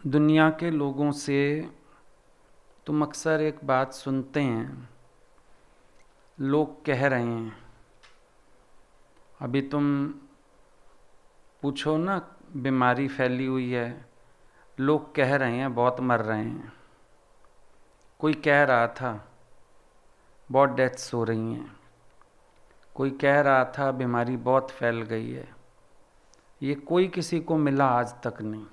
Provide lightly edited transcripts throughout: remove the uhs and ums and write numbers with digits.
दुनिया के लोगों से तुम अक्सर एक बात सुनते हैं। लोग कह रहे हैं, अभी तुम पूछो ना, बीमारी फैली हुई है, लोग कह रहे हैं बहुत मर रहे हैं। कोई कह रहा था बहुत डेथ्स हो रही हैं, कोई कह रहा था बीमारी बहुत फैल गई है। ये कोई किसी को मिला आज तक नहीं।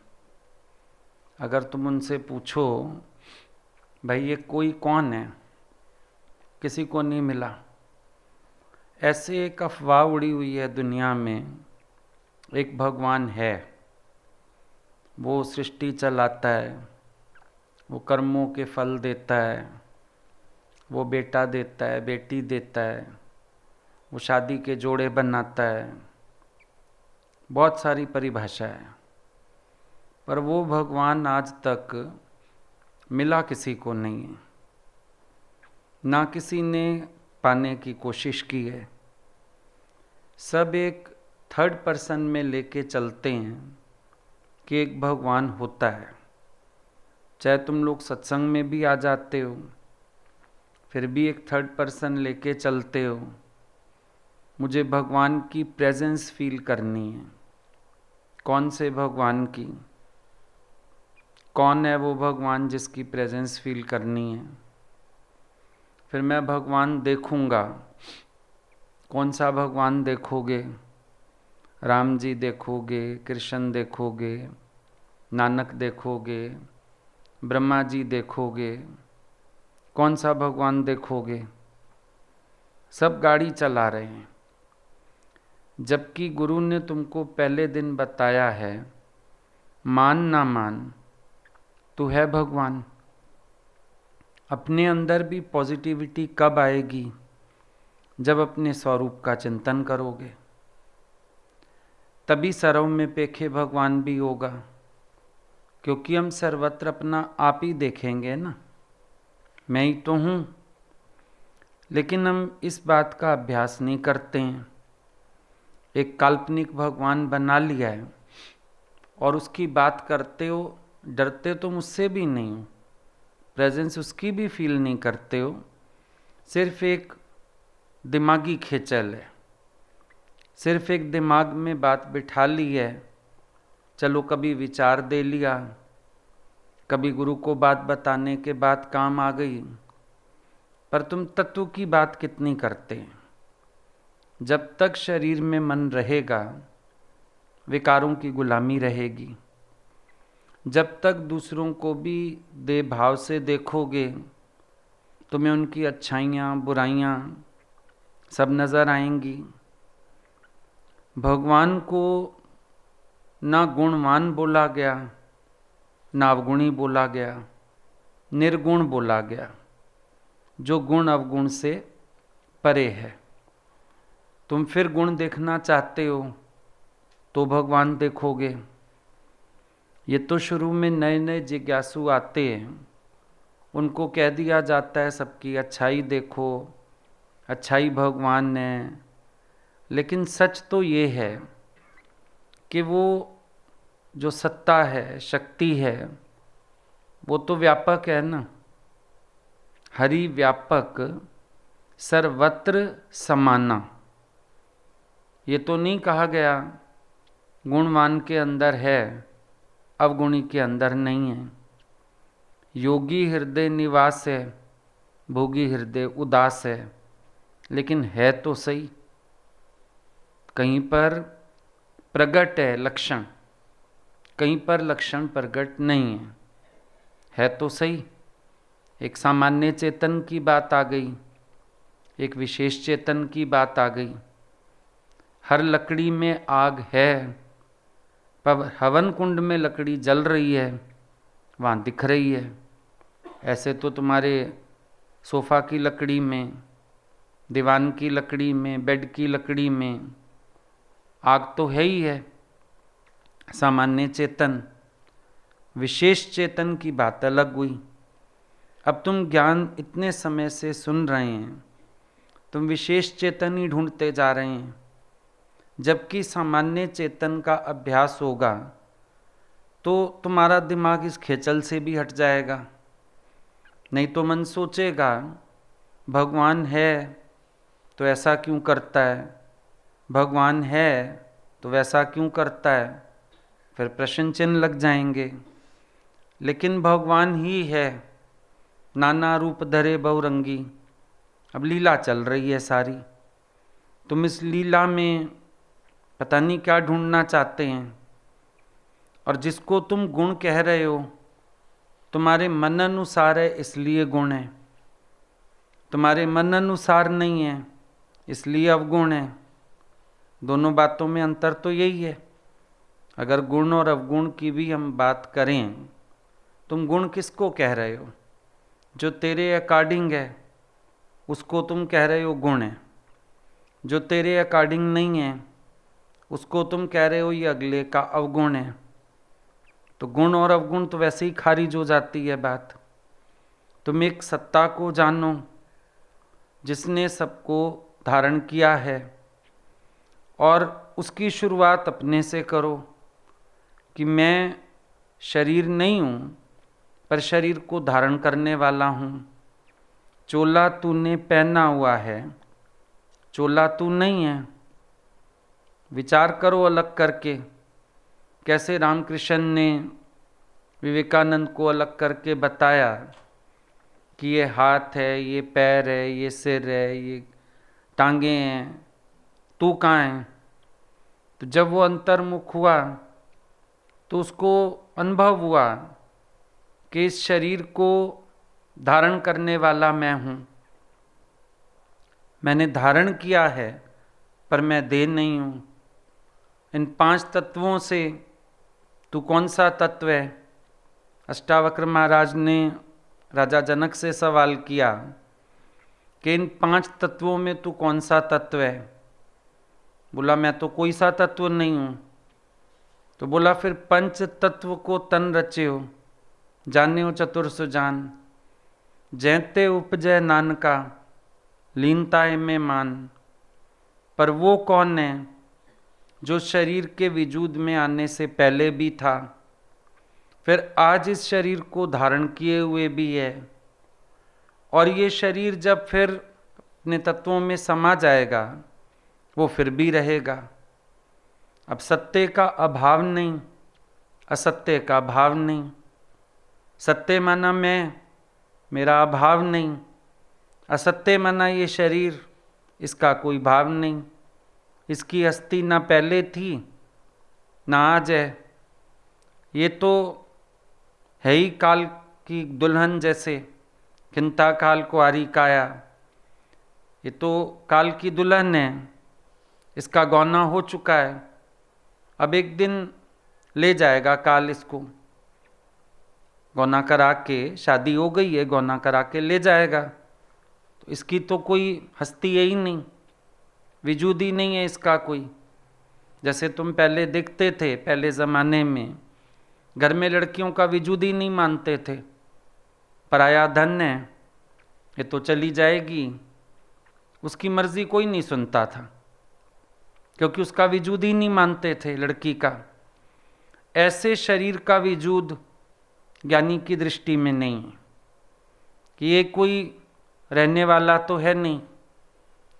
अगर तुम उनसे पूछो भाई ये कोई कौन है, किसी को नहीं मिला। ऐसे एक अफवाह उड़ी हुई है दुनिया में, एक भगवान है, वो सृष्टि चलाता है, वो कर्मों के फल देता है, वो बेटा देता है, बेटी देता है, वो शादी के जोड़े बनाता है। बहुत सारी परिभाषा है, पर वो भगवान आज तक मिला किसी को नहीं है, ना किसी ने पाने की कोशिश की है। सब एक थर्ड पर्सन में लेके चलते हैं कि एक भगवान होता है। चाहे तुम लोग सत्संग में भी आ जाते हो, फिर भी एक थर्ड पर्सन लेके चलते हो। मुझे भगवान की प्रेजेंस फील करनी है। कौन से भगवान की? कौन है वो भगवान जिसकी प्रेजेंस फील करनी है? फिर मैं भगवान देखूंगा। कौन सा भगवान देखोगे? राम जी देखोगे, कृष्ण देखोगे, नानक देखोगे, ब्रह्मा जी देखोगे? कौन सा भगवान देखोगे? सब गाड़ी चला रहे हैं, जबकि गुरु ने तुमको पहले दिन बताया है, मान ना मान तू है भगवान। अपने अंदर भी पॉजिटिविटी कब आएगी? जब अपने स्वरूप का चिंतन करोगे, तभी सर्व में पेखे भगवान भी होगा। क्योंकि हम सर्वत्र अपना आप ही देखेंगे ना, मैं ही तो हूँ। लेकिन हम इस बात का अभ्यास नहीं करते हैं। एक काल्पनिक भगवान बना लिया है और उसकी बात करते हो, डरते तो मुझसे भी नहीं हो, प्रेजेंस उसकी भी फील नहीं करते हो। सिर्फ एक दिमागी खेचल है, सिर्फ एक दिमाग में बात बिठा ली है। चलो कभी विचार दे लिया, कभी गुरु को बात बताने के बाद काम आ गई, पर तुम तत्व की बात कितनी करते हैं? जब तक शरीर में मन रहेगा, विकारों की गुलामी रहेगी। जब तक दूसरों को भी दे भाव से देखोगे, तुम्हें उनकी अच्छाइयाँ बुराइयाँ सब नज़र आएंगी। भगवान को ना गुणवान बोला गया, ना अवगुणी बोला गया, निर्गुण बोला गया, जो गुण अवगुण से परे है। तुम फिर गुण देखना चाहते हो तो भगवान देखोगे। ये तो शुरू में नए नए जिज्ञासु आते हैं, उनको कह दिया जाता है सबकी अच्छाई देखो, अच्छाई भगवान है। लेकिन सच तो ये है कि वो जो सत्ता है, शक्ति है, वो तो व्यापक है ना। हरि व्यापक सर्वत्र समाना। ये तो नहीं कहा गया गुणवान के अंदर है, अवगुणी के अंदर नहीं है। योगी हृदय निवास है, भोगी हृदय उदास है। लेकिन है तो सही, कहीं पर प्रगट है लक्षण, कहीं पर लक्षण प्रगट नहीं है। है तो सही। एक सामान्य चेतन की बात आ गई, एक विशेष चेतन की बात आ गई। हर लकड़ी में आग है, पर हवन कुंड में लकड़ी जल रही है, वहाँ दिख रही है। ऐसे तो तुम्हारे सोफ़ा की लकड़ी में, दीवान की लकड़ी में, बेड की लकड़ी में आग तो है ही है। सामान्य चेतन, विशेष चेतन की बात अलग हुई। अब तुम ज्ञान इतने समय से सुन रहे हैं, तुम विशेष चेतन ही ढूंढते जा रहे हैं, जबकि सामान्य चेतन का अभ्यास होगा तो तुम्हारा दिमाग इस खेचल से भी हट जाएगा। नहीं तो मन सोचेगा भगवान है तो ऐसा क्यों करता है, भगवान है तो वैसा क्यों करता है, फिर प्रश्न चिन्ह लग जाएंगे। लेकिन भगवान ही है, नाना रूप धरे बहुरंगी। अब लीला चल रही है सारी, तुम इस लीला में पता नहीं क्या ढूंढना चाहते हैं। और जिसको तुम गुण कह रहे हो तुम्हारे मन अनुसार है इसलिए गुण है, तुम्हारे मन अनुसार नहीं है इसलिए अवगुण है। दोनों बातों में अंतर तो यही है। अगर गुण और अवगुण की भी हम बात करें, तुम गुण किसको कह रहे हो? जो तेरे अकॉर्डिंग है उसको तुम कह रहे हो गुण है, जो तेरे अकॉर्डिंग नहीं है उसको तुम कह रहे हो ये अगले का अवगुण है। तो गुण और अवगुण तो वैसे ही खारिज हो जाती है बात। तुम एक सत्ता को जानो जिसने सबको धारण किया है, और उसकी शुरुआत अपने से करो कि मैं शरीर नहीं हूँ पर शरीर को धारण करने वाला हूँ। चोला तूने पहना हुआ है, चोला तू नहीं है। विचार करो अलग करके, कैसे रामकृष्ण ने विवेकानंद को अलग करके बताया कि ये हाथ है, ये पैर है, ये सिर है, ये टांगे हैं, तू कहाँ है? तो जब वो अंतर्मुख हुआ तो उसको अनुभव हुआ कि इस शरीर को धारण करने वाला मैं हूँ। मैंने धारण किया है पर मैं देह नहीं हूँ। इन 5 तत्वों से तू कौन सा तत्व है? अष्टावक्र महाराज ने राजा जनक से सवाल किया कि इन 5 तत्वों में तू कौन सा तत्व है? बोला मैं तो कोई सा तत्व नहीं हूँ। तो बोला फिर 5 तत्व को तन रचे हो, जाने हो चतुर्स जान, जैते उपजय नानका लीनता में मान। पर वो कौन है जो शरीर के वजूद में आने से पहले भी था, फिर आज इस शरीर को धारण किए हुए भी है, और ये शरीर जब फिर अपने तत्वों में समा जाएगा वो फिर भी रहेगा। अब सत्य का अभाव नहीं, असत्य का भाव नहीं। सत्य माना मैं, मेरा अभाव नहीं। असत्य माना ये शरीर, इसका कोई भाव नहीं। इसकी अस्थि ना पहले थी ना आज है। ये तो है ही काल की दुल्हन जैसे, खिंता काल कुआरी काया। ये तो काल की दुल्हन है, इसका गौना हो चुका है। अब एक दिन ले जाएगा काल इसको, गौना करा के, शादी हो गई है, गौना करा के ले जाएगा। तो इसकी तो कोई हस्ती है ही नहीं, वजूद ही नहीं है इसका कोई। जैसे तुम पहले दिखते थे, पहले ज़माने में घर में लड़कियों का वजूद ही नहीं मानते थे। पराया धन है, ये तो चली जाएगी, उसकी मर्जी कोई नहीं सुनता था, क्योंकि उसका वजूद ही नहीं मानते थे लड़की का। ऐसे शरीर का वजूद ज्ञानी की दृष्टि में नहीं है कि ये कोई रहने वाला तो है नहीं,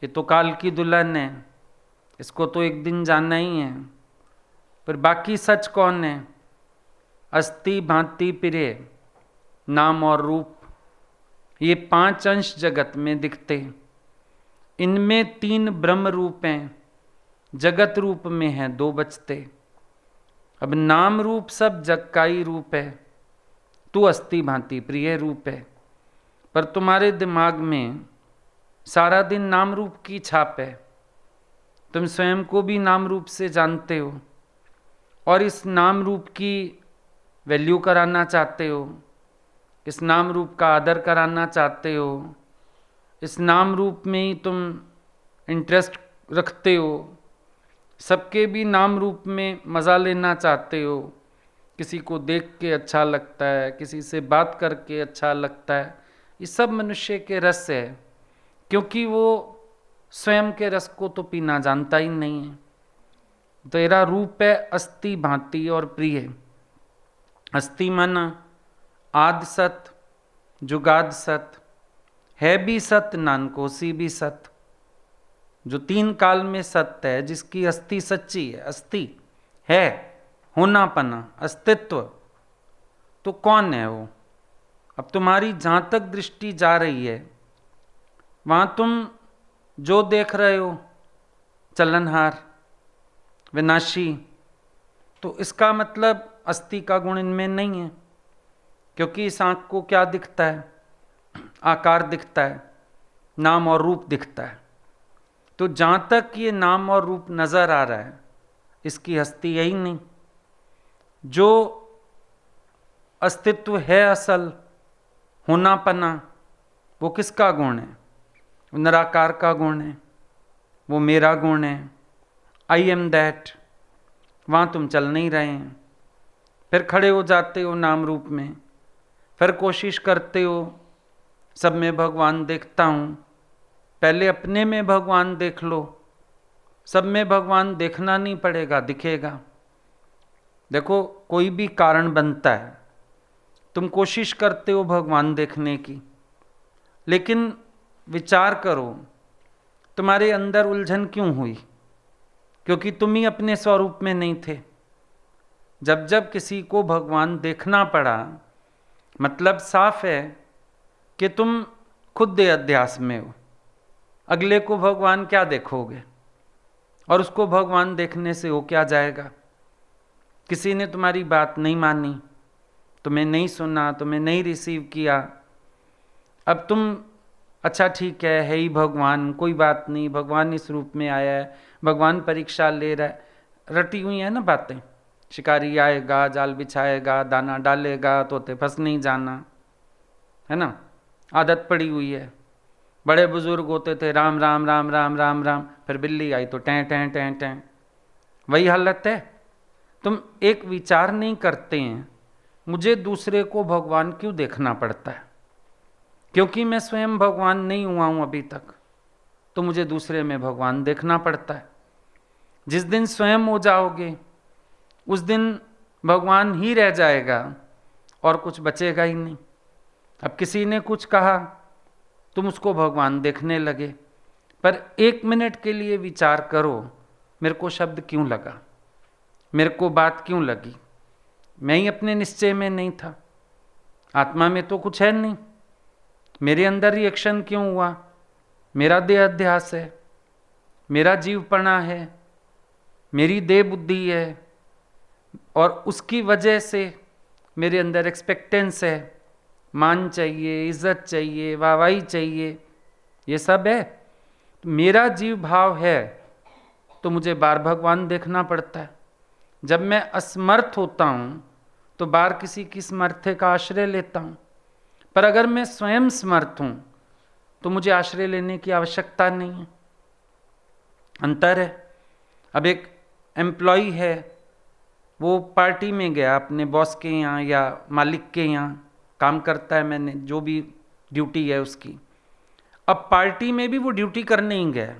ये तो काल की दुल्हन है, इसको तो एक दिन जाना ही है। फिर बाकी सच कौन है? अस्थि भांति पिरे नाम और रूप, ये 5 अंश जगत में दिखते। इनमें 3 ब्रह्म रूप हैं, जगत रूप में हैं 2 बचते। अब नाम रूप सब जग का ही रूप है, तू अस्थि भांति प्रिय रूप है। पर तुम्हारे दिमाग में सारा दिन नाम रूप की छाप है। तुम स्वयं को भी नाम रूप से जानते हो, और इस नाम रूप की वैल्यू कराना चाहते हो, इस नाम रूप का आदर कराना चाहते हो, इस नाम रूप में ही तुम इंटरेस्ट रखते हो, सबके भी नाम रूप में मज़ा लेना चाहते हो। किसी को देख के अच्छा लगता है, किसी से बात करके अच्छा लगता है। ये सब मनुष्य के रस है, क्योंकि वो स्वयं के रस को तो पीना जानता ही नहीं है। तेरा रूप है अस्थि भांति और प्रिय। अस्ति मन आद सत जुगाद सत, है भी सत नानकोसी भी सत। जो 3 काल में सत्य है, जिसकी अस्थि सच्ची है, अस्थि है, होनापना, अस्तित्व, तो कौन है वो? अब तुम्हारी जहां तक दृष्टि जा रही है वहां तुम जो देख रहे हो चलनहार, विनाशी, तो इसका मतलब अस्थि का गुण इनमें नहीं है। क्योंकि इस आंख को क्या दिखता है? आकार दिखता है, नाम और रूप दिखता है। तो जहां तक ये नाम और रूप नजर आ रहा है, इसकी हस्ती यही नहीं। जो अस्तित्व है असल, होनापना, वो किसका गुण है? निराकार का गुण है, वो मेरा गुण है। I am that. वहां तुम चल नहीं रहे हैं, फिर खड़े हो जाते हो नाम रूप में, फिर कोशिश करते हो सब में भगवान देखता हूं। पहले अपने में भगवान देख लो। सब में भगवान देखना नहीं पड़ेगा, दिखेगा। देखो, कोई भी कारण बनता है, तुम कोशिश करते हो भगवान देखने की, लेकिन विचार करो तुम्हारे अंदर उलझन क्यों हुई? क्योंकि तुम ही अपने स्वरूप में नहीं थे। जब जब किसी को भगवान देखना पड़ा, मतलब साफ है कि तुम खुद देह अध्यास में हो। अगले को भगवान क्या देखोगे? और उसको भगवान देखने से हो क्या जाएगा? किसी ने तुम्हारी बात नहीं मानी, तुम्हें नहीं सुना, तुम्हें नहीं रिसीव किया। अब तुम अच्छा ठीक है ही भगवान, कोई बात नहीं, भगवान इस रूप में आया है, भगवान परीक्षा ले रहा है। रटी हुई है ना बातें। शिकारी आएगा, जाल बिछाएगा, दाना डालेगा, तोते फंस नहीं जाना, है ना? आदत पड़ी हुई है। बड़े बुजुर्ग होते थे, राम राम राम राम राम राम, फिर बिल्ली आई तो टें टें टें टें। वही हालत है। तुम एक विचार नहीं करते हैं, मुझे दूसरे को भगवान क्यों देखना पड़ता है? क्योंकि मैं स्वयं भगवान नहीं हुआ हूं अभी तक, तो मुझे दूसरे में भगवान देखना पड़ता है। जिस दिन स्वयं हो जाओगे, उस दिन भगवान ही रह जाएगा और कुछ बचेगा ही नहीं। अब किसी ने कुछ कहा, तुम उसको भगवान देखने लगे, पर 1 मिनट के लिए विचार करो, मेरे को शब्द क्यों लगा, मेरे को बात क्यों लगी? मैं ही अपने निश्चय में नहीं था। आत्मा में तो कुछ है नहीं, मेरे अंदर रिएक्शन क्यों हुआ? मेरा देह अध्यास है, मेरा जीवपना है, मेरी देह बुद्धि है, और उसकी वजह से मेरे अंदर एक्सपेक्टेंस है, मान चाहिए, इज्जत चाहिए, वाहवाही चाहिए, ये सब है। मेरा जीव भाव है तो मुझे बार भगवान देखना पड़ता है। जब मैं असमर्थ होता हूँ तो बार किसी की समर्थे का आश्रय लेता हूँ। पर अगर मैं स्वयं समर्थ हूँ तो मुझे आश्रय लेने की आवश्यकता नहीं है। अंतर है। अब एक एम्प्लॉय है, वो पार्टी में गया अपने बॉस के यहाँ या मालिक के यहाँ काम करता है, मैंने जो भी ड्यूटी है उसकी। अब पार्टी में भी वो ड्यूटी करने ही गया,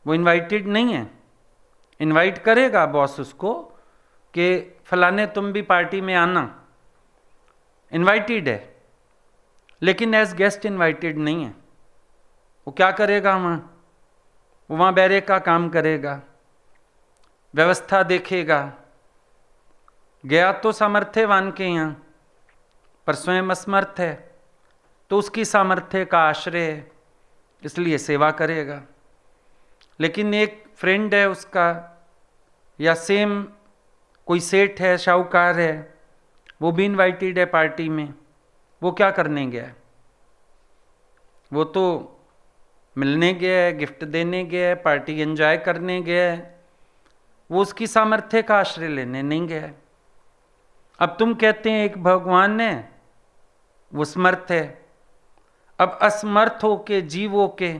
वो इनवाइटेड नहीं है। इनवाइट करेगा बॉस उसको कि फलाने तुम भी पार्टी में आना, इनवाइटेड है, लेकिन एज गेस्ट इनवाइटेड नहीं है। वो क्या करेगा वहाँ? वो वहाँ बैरे का काम करेगा, व्यवस्था देखेगा। गया तो सामर्थ्यवान के यहाँ, पर स्वयं असमर्थ है, तो उसकी सामर्थ्य का आश्रय है, इसलिए सेवा करेगा। लेकिन एक फ्रेंड है उसका, या सेम कोई सेठ है, शाहूकार है, वो भी इनवाइटेड है पार्टी में, वो क्या करने गया है? वो तो मिलने गया है, गिफ्ट देने गया है, पार्टी एंजॉय करने गया है, वो उसकी सामर्थ्य का आश्रय लेने नहीं गया है। अब तुम कहते हैं एक भगवान है, वो समर्थ है। अब असमर्थ हो के, जीव हो के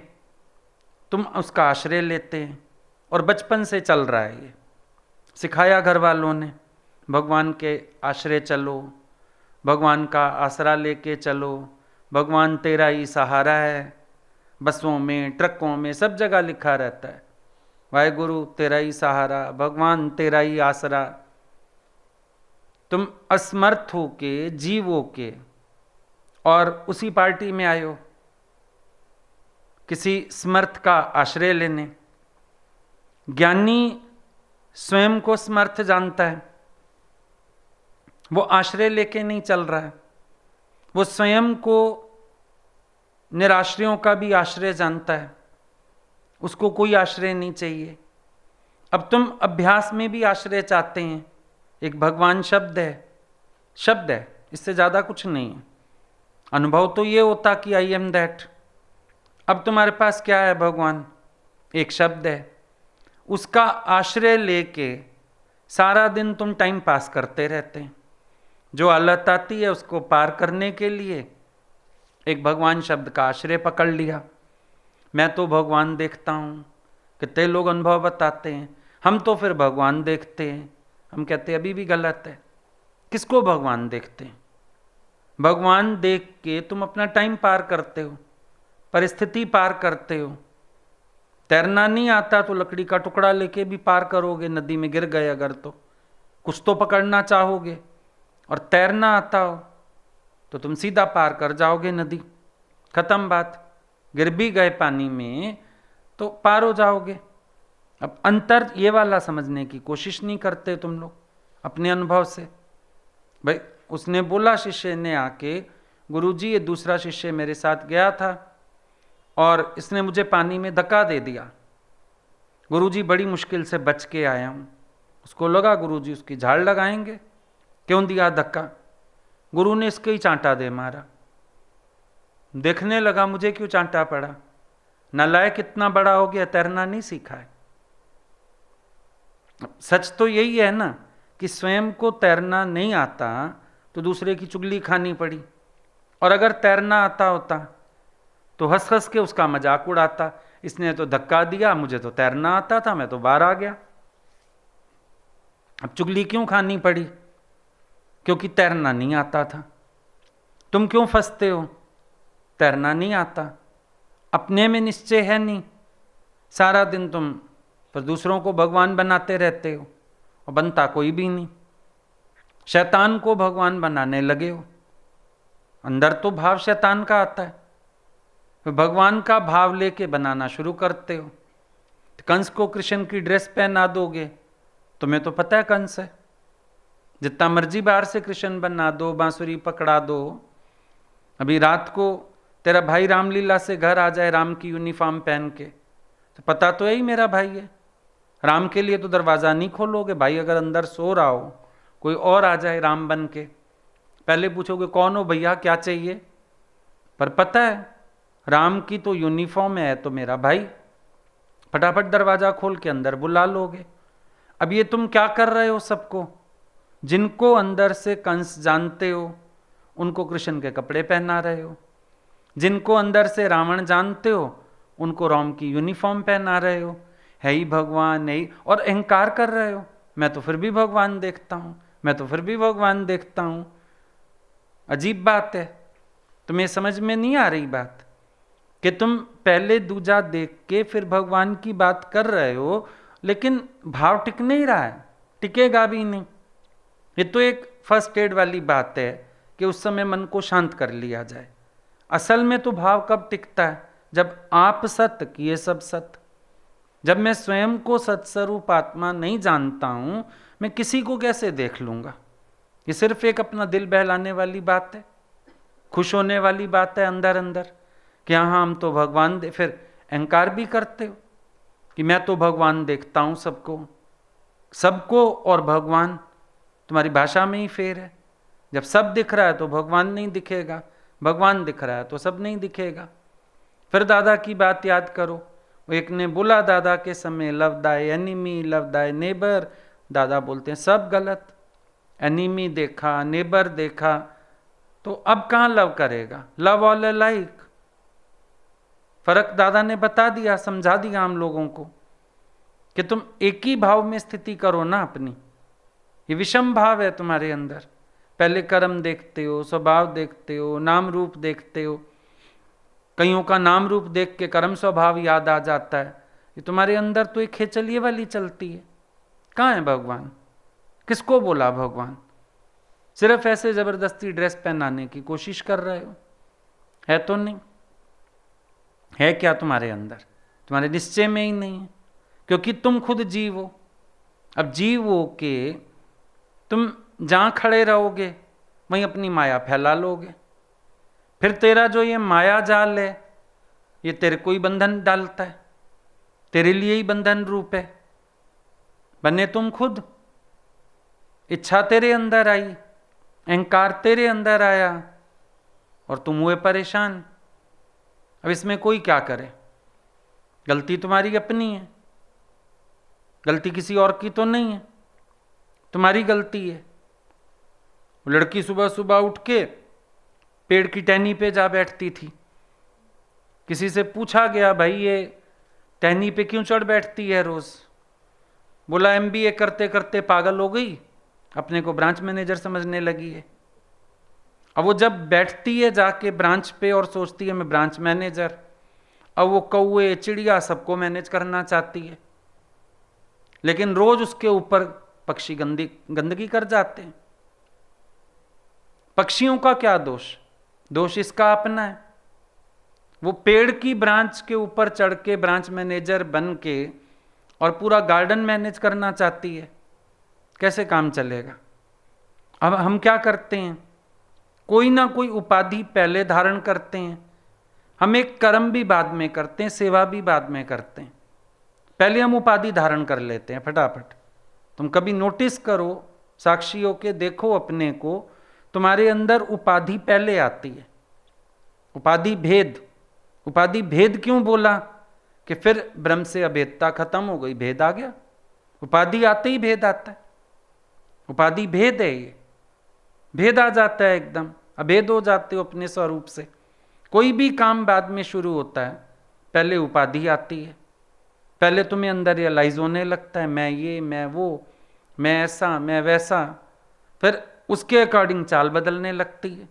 तुम उसका आश्रय लेते हैं, और बचपन से चल रहा है ये, सिखाया घर वालों ने, भगवान के आश्रय चलो, भगवान का आसरा लेके चलो, भगवान तेरा ही सहारा है। बसों में, ट्रकों में, सब जगह लिखा रहता है, वाहेगुरु तेरा ही सहारा, भगवान तेरा ही आसरा। तुम असमर्थ हो के, जीव हो के, और उसी पार्टी में आए हो किसी समर्थ का आश्रय लेने। ज्ञानी स्वयं को समर्थ जानता है, वो आश्रय लेके नहीं चल रहा है, वो स्वयं को निराश्रयों का भी आश्रय जानता है, उसको कोई आश्रय नहीं चाहिए। अब तुम अभ्यास में भी आश्रय चाहते हैं। एक भगवान शब्द है, इससे ज़्यादा कुछ नहीं है। अनुभव तो ये होता कि आई एम दैट। अब तुम्हारे पास क्या है? भगवान एक शब्द है, उसका आश्रय लेके सारा दिन तुम टाइम पास करते रहते हैं। जो हालत आती है उसको पार करने के लिए एक भगवान शब्द का आश्रय पकड़ लिया। मैं तो भगवान देखता हूँ, कितने लोग अनुभव बताते हैं, हम तो फिर भगवान देखते हैं। हम कहते हैं अभी भी गलत है। किसको भगवान देखते हैं? भगवान देख के तुम अपना टाइम पार करते हो, परिस्थिति पार करते हो। तैरना नहीं आता तो लकड़ी का टुकड़ा लेके भी पार करोगे, नदी में गिर गए अगर तो कुछ तो पकड़ना चाहोगे। और तैरना आता हो तो तुम सीधा पार कर जाओगे नदी, खत्म बात। गिर भी गए पानी में तो पार हो जाओगे। अब अंतर ये वाला समझने की कोशिश नहीं करते तुम लोग अपने अनुभव से। भाई उसने बोला, शिष्य ने आके, गुरुजी ये दूसरा शिष्य मेरे साथ गया था और इसने मुझे पानी में धक्का दे दिया, गुरुजी बड़ी मुश्किल से बच के आया हूँ। उसको लगा गुरुजी उसकी झाड़ लगाएंगे, क्यों दिया धक्का? गुरु ने इसके ही चांटा दे मारा। देखने लगा मुझे क्यों चांटा पड़ा, नालायक कितना बड़ा हो गया, तैरना नहीं सीखा है। सच तो यही है ना कि स्वयं को तैरना नहीं आता तो दूसरे की चुगली खानी पड़ी, और अगर तैरना आता होता तो हंस हंस के उसका मजाक उड़ाता। इसने तो धक्का दिया, मुझे तो तैरना आता था, मैं तो बाहर आ गया। अब चुगली क्यों खानी पड़ी? क्योंकि तैरना नहीं आता था। तुम क्यों फंसते हो? तैरना नहीं आता, अपने में निश्चय है नहीं। सारा दिन तुम पर दूसरों को भगवान बनाते रहते हो और बनता कोई भी नहीं। शैतान को भगवान बनाने लगे हो। अंदर तो भाव शैतान का आता है, तो भगवान का भाव लेके बनाना शुरू करते हो। तो कंस को कृष्ण की ड्रेस पहना दोगे, तुम्हें तो पता है कंस है। जितना मर्जी बाहर से कृष्ण बना दो, बांसुरी पकड़ा दो। अभी रात को तेरा भाई रामलीला से घर आ जाए राम की यूनिफॉर्म पहन के, तो पता तो यही मेरा भाई है। राम के लिए तो दरवाज़ा नहीं खोलोगे। भाई अगर अंदर सो रहा हो, कोई और आ जाए राम बन के, पहले पूछोगे कौन हो भैया, क्या चाहिए? पर पता है राम की तो यूनिफॉर्म है तो मेरा भाई, फटाफट दरवाज़ा खोल के अंदर बुला लोगे। अब ये तुम क्या कर रहे हो? सबको, जिनको अंदर से कंस जानते हो उनको कृष्ण के कपड़े पहना रहे हो, जिनको अंदर से रावण जानते हो उनको राम की यूनिफॉर्म पहना रहे हो। है ही भगवान नहीं, और अहंकार कर रहे हो, मैं तो फिर भी भगवान देखता हूँ, मैं तो फिर भी भगवान देखता हूँ। अजीब बात है। तुम्हें समझ में नहीं आ रही बात कि तुम पहले दूजा देख के फिर भगवान की बात कर रहे हो, लेकिन भाव टिक नहीं रहा है, टिकेगा भी नहीं। ये तो एक फर्स्ट एड वाली बात है कि उस समय मन को शांत कर लिया जाए। असल में तो भाव कब टिकता है? जब आप सत्य किए सब सत्य। जब मैं स्वयं को सत्स्वरूप आत्मा नहीं जानता हूं, मैं किसी को कैसे देख लूंगा? ये सिर्फ एक अपना दिल बहलाने वाली बात है, खुश होने वाली बात है अंदर अंदर कि हाँ हम तो भगवान फिर अहंकार भी करते हो कि मैं तो भगवान देखता हूं सबको। सबको और भगवान तुम्हारी भाषा में ही फेर है। जब सब दिख रहा है तो भगवान नहीं दिखेगा, भगवान दिख रहा है तो सब नहीं दिखेगा। फिर दादा की बात याद करो, वो एक ने बोला दादा के समय, लव दाय एनिमी, लव दाय नेबर। दादा बोलते हैं सब गलत। एनिमी देखा, नेबर देखा, तो अब कहाँ लव करेगा? Love all alike. फर्क दादा ने बता दिया, समझा दिया हम लोगों को कि तुम एक ही भाव में स्थिति करो ना अपनी। ये विषम भाव है तुम्हारे अंदर। पहले कर्म देखते हो, स्वभाव देखते हो, नाम रूप देखते हो। कईयों का नाम रूप देख के कर्म स्वभाव याद आ जाता है। ये तुम्हारे अंदर तो एक खेचलिए वाली चलती है। कहाँ है भगवान? किसको बोला भगवान? सिर्फ ऐसे जबरदस्ती ड्रेस पहनाने की कोशिश कर रहे हो, है तो नहीं। है क्या तुम्हारे अंदर? तुम्हारे निश्चय में ही नहीं है, क्योंकि तुम खुद जीव हो। अब जीव हो के तुम जहां खड़े रहोगे वहीं अपनी माया फैला लोगे। फिर तेरा जो ये माया जाल है ये तेरे को ही बंधन डालता है, तेरे लिए ही बंधन रूप है। बने तुम खुद, इच्छा तेरे अंदर आई, अहंकार तेरे अंदर आया और तुम हुए परेशान। अब इसमें कोई क्या करे, गलती तुम्हारी अपनी है, गलती किसी और की तो नहीं है, तुम्हारी गलती है। लड़की सुबह सुबह उठ के पेड़ की टहनी पे जा बैठती थी। किसी से पूछा गया, भाई ये टहनी पे क्यों चढ़ बैठती है रोज? बोला एमबीए करते करते पागल हो गई, अपने को ब्रांच मैनेजर समझने लगी है। अब वो जब बैठती है जाके ब्रांच पे और सोचती है मैं ब्रांच मैनेजर, अब वो कौवे चिड़िया सबको मैनेज करना चाहती है, लेकिन रोज उसके ऊपर पक्षी गंदगी कर जाते हैं। पक्षियों का क्या दोष? दोष इसका अपना है। वो पेड़ की ब्रांच के ऊपर चढ़ के ब्रांच मैनेजर बन के और पूरा गार्डन मैनेज करना चाहती है, कैसे काम चलेगा? अब हम क्या करते हैं, कोई ना कोई उपाधि पहले धारण करते हैं। हम एक कर्म भी बाद में करते हैं, सेवा भी बाद में करते हैं, पहले हम उपाधि धारण कर लेते हैं फटाफट। तुम कभी नोटिस करो, साक्षी होके देखो अपने को, तुम्हारे अंदर उपाधि पहले आती है। उपाधि भेद, उपाधि भेद क्यों बोला? कि फिर ब्रह्म से अभेदता खत्म हो गई, भेद आ गया। उपाधि आते ही भेद आता है, उपाधि भेद है, ये भेद आ जाता है, एकदम अभेद हो जाते हो अपने स्वरूप से। कोई भी काम बाद में शुरू होता है, पहले उपाधि आती है। पहले तुम्हें अंदर रियलाइज होने लगता है मैं ये, मैं वो, मैं ऐसा, मैं वैसा, फिर उसके अकॉर्डिंग चाल बदलने लगती है।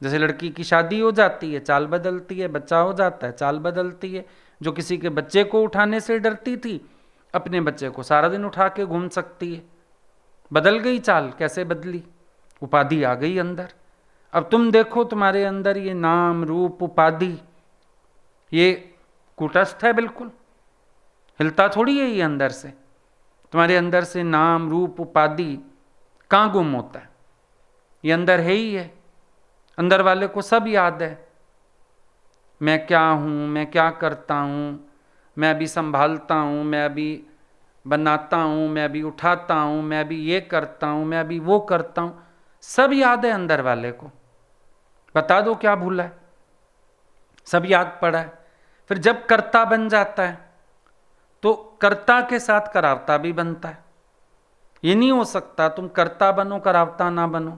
जैसे लड़की की शादी हो जाती है, चाल बदलती है, बच्चा हो जाता है, चाल बदलती है। जो किसी के बच्चे को उठाने से डरती थी, अपने बच्चे को सारा दिन उठा के घूम सकती है। बदल गई चाल। कैसे बदली? उपाधि आ गई अंदर। अब तुम देखो तुम्हारे अंदर ये नाम रूप उपाधि, ये कूटस्थ है, बिल्कुल हिलता थोड़ी है ये अंदर से। तुम्हारे अंदर से नाम रूप उपाधि कहाँ गुम होता है? ये अंदर है ही है। अंदर वाले को सब याद है, मैं क्या हूँ, मैं क्या करता हूँ, मैं अभी संभालता हूँ, मैं अभी बनाता हूँ, मैं अभी उठाता हूँ, मैं अभी ये करता हूँ, मैं अभी वो करता हूँ, सब याद है अंदर वाले को। बता दो क्या भूला है? सब याद पड़ा है। फिर जब कर्ता बन जाता है तो कर्ता के साथ करावता भी बनता है। ये नहीं हो सकता तुम कर्ता बनो करावता ना बनो।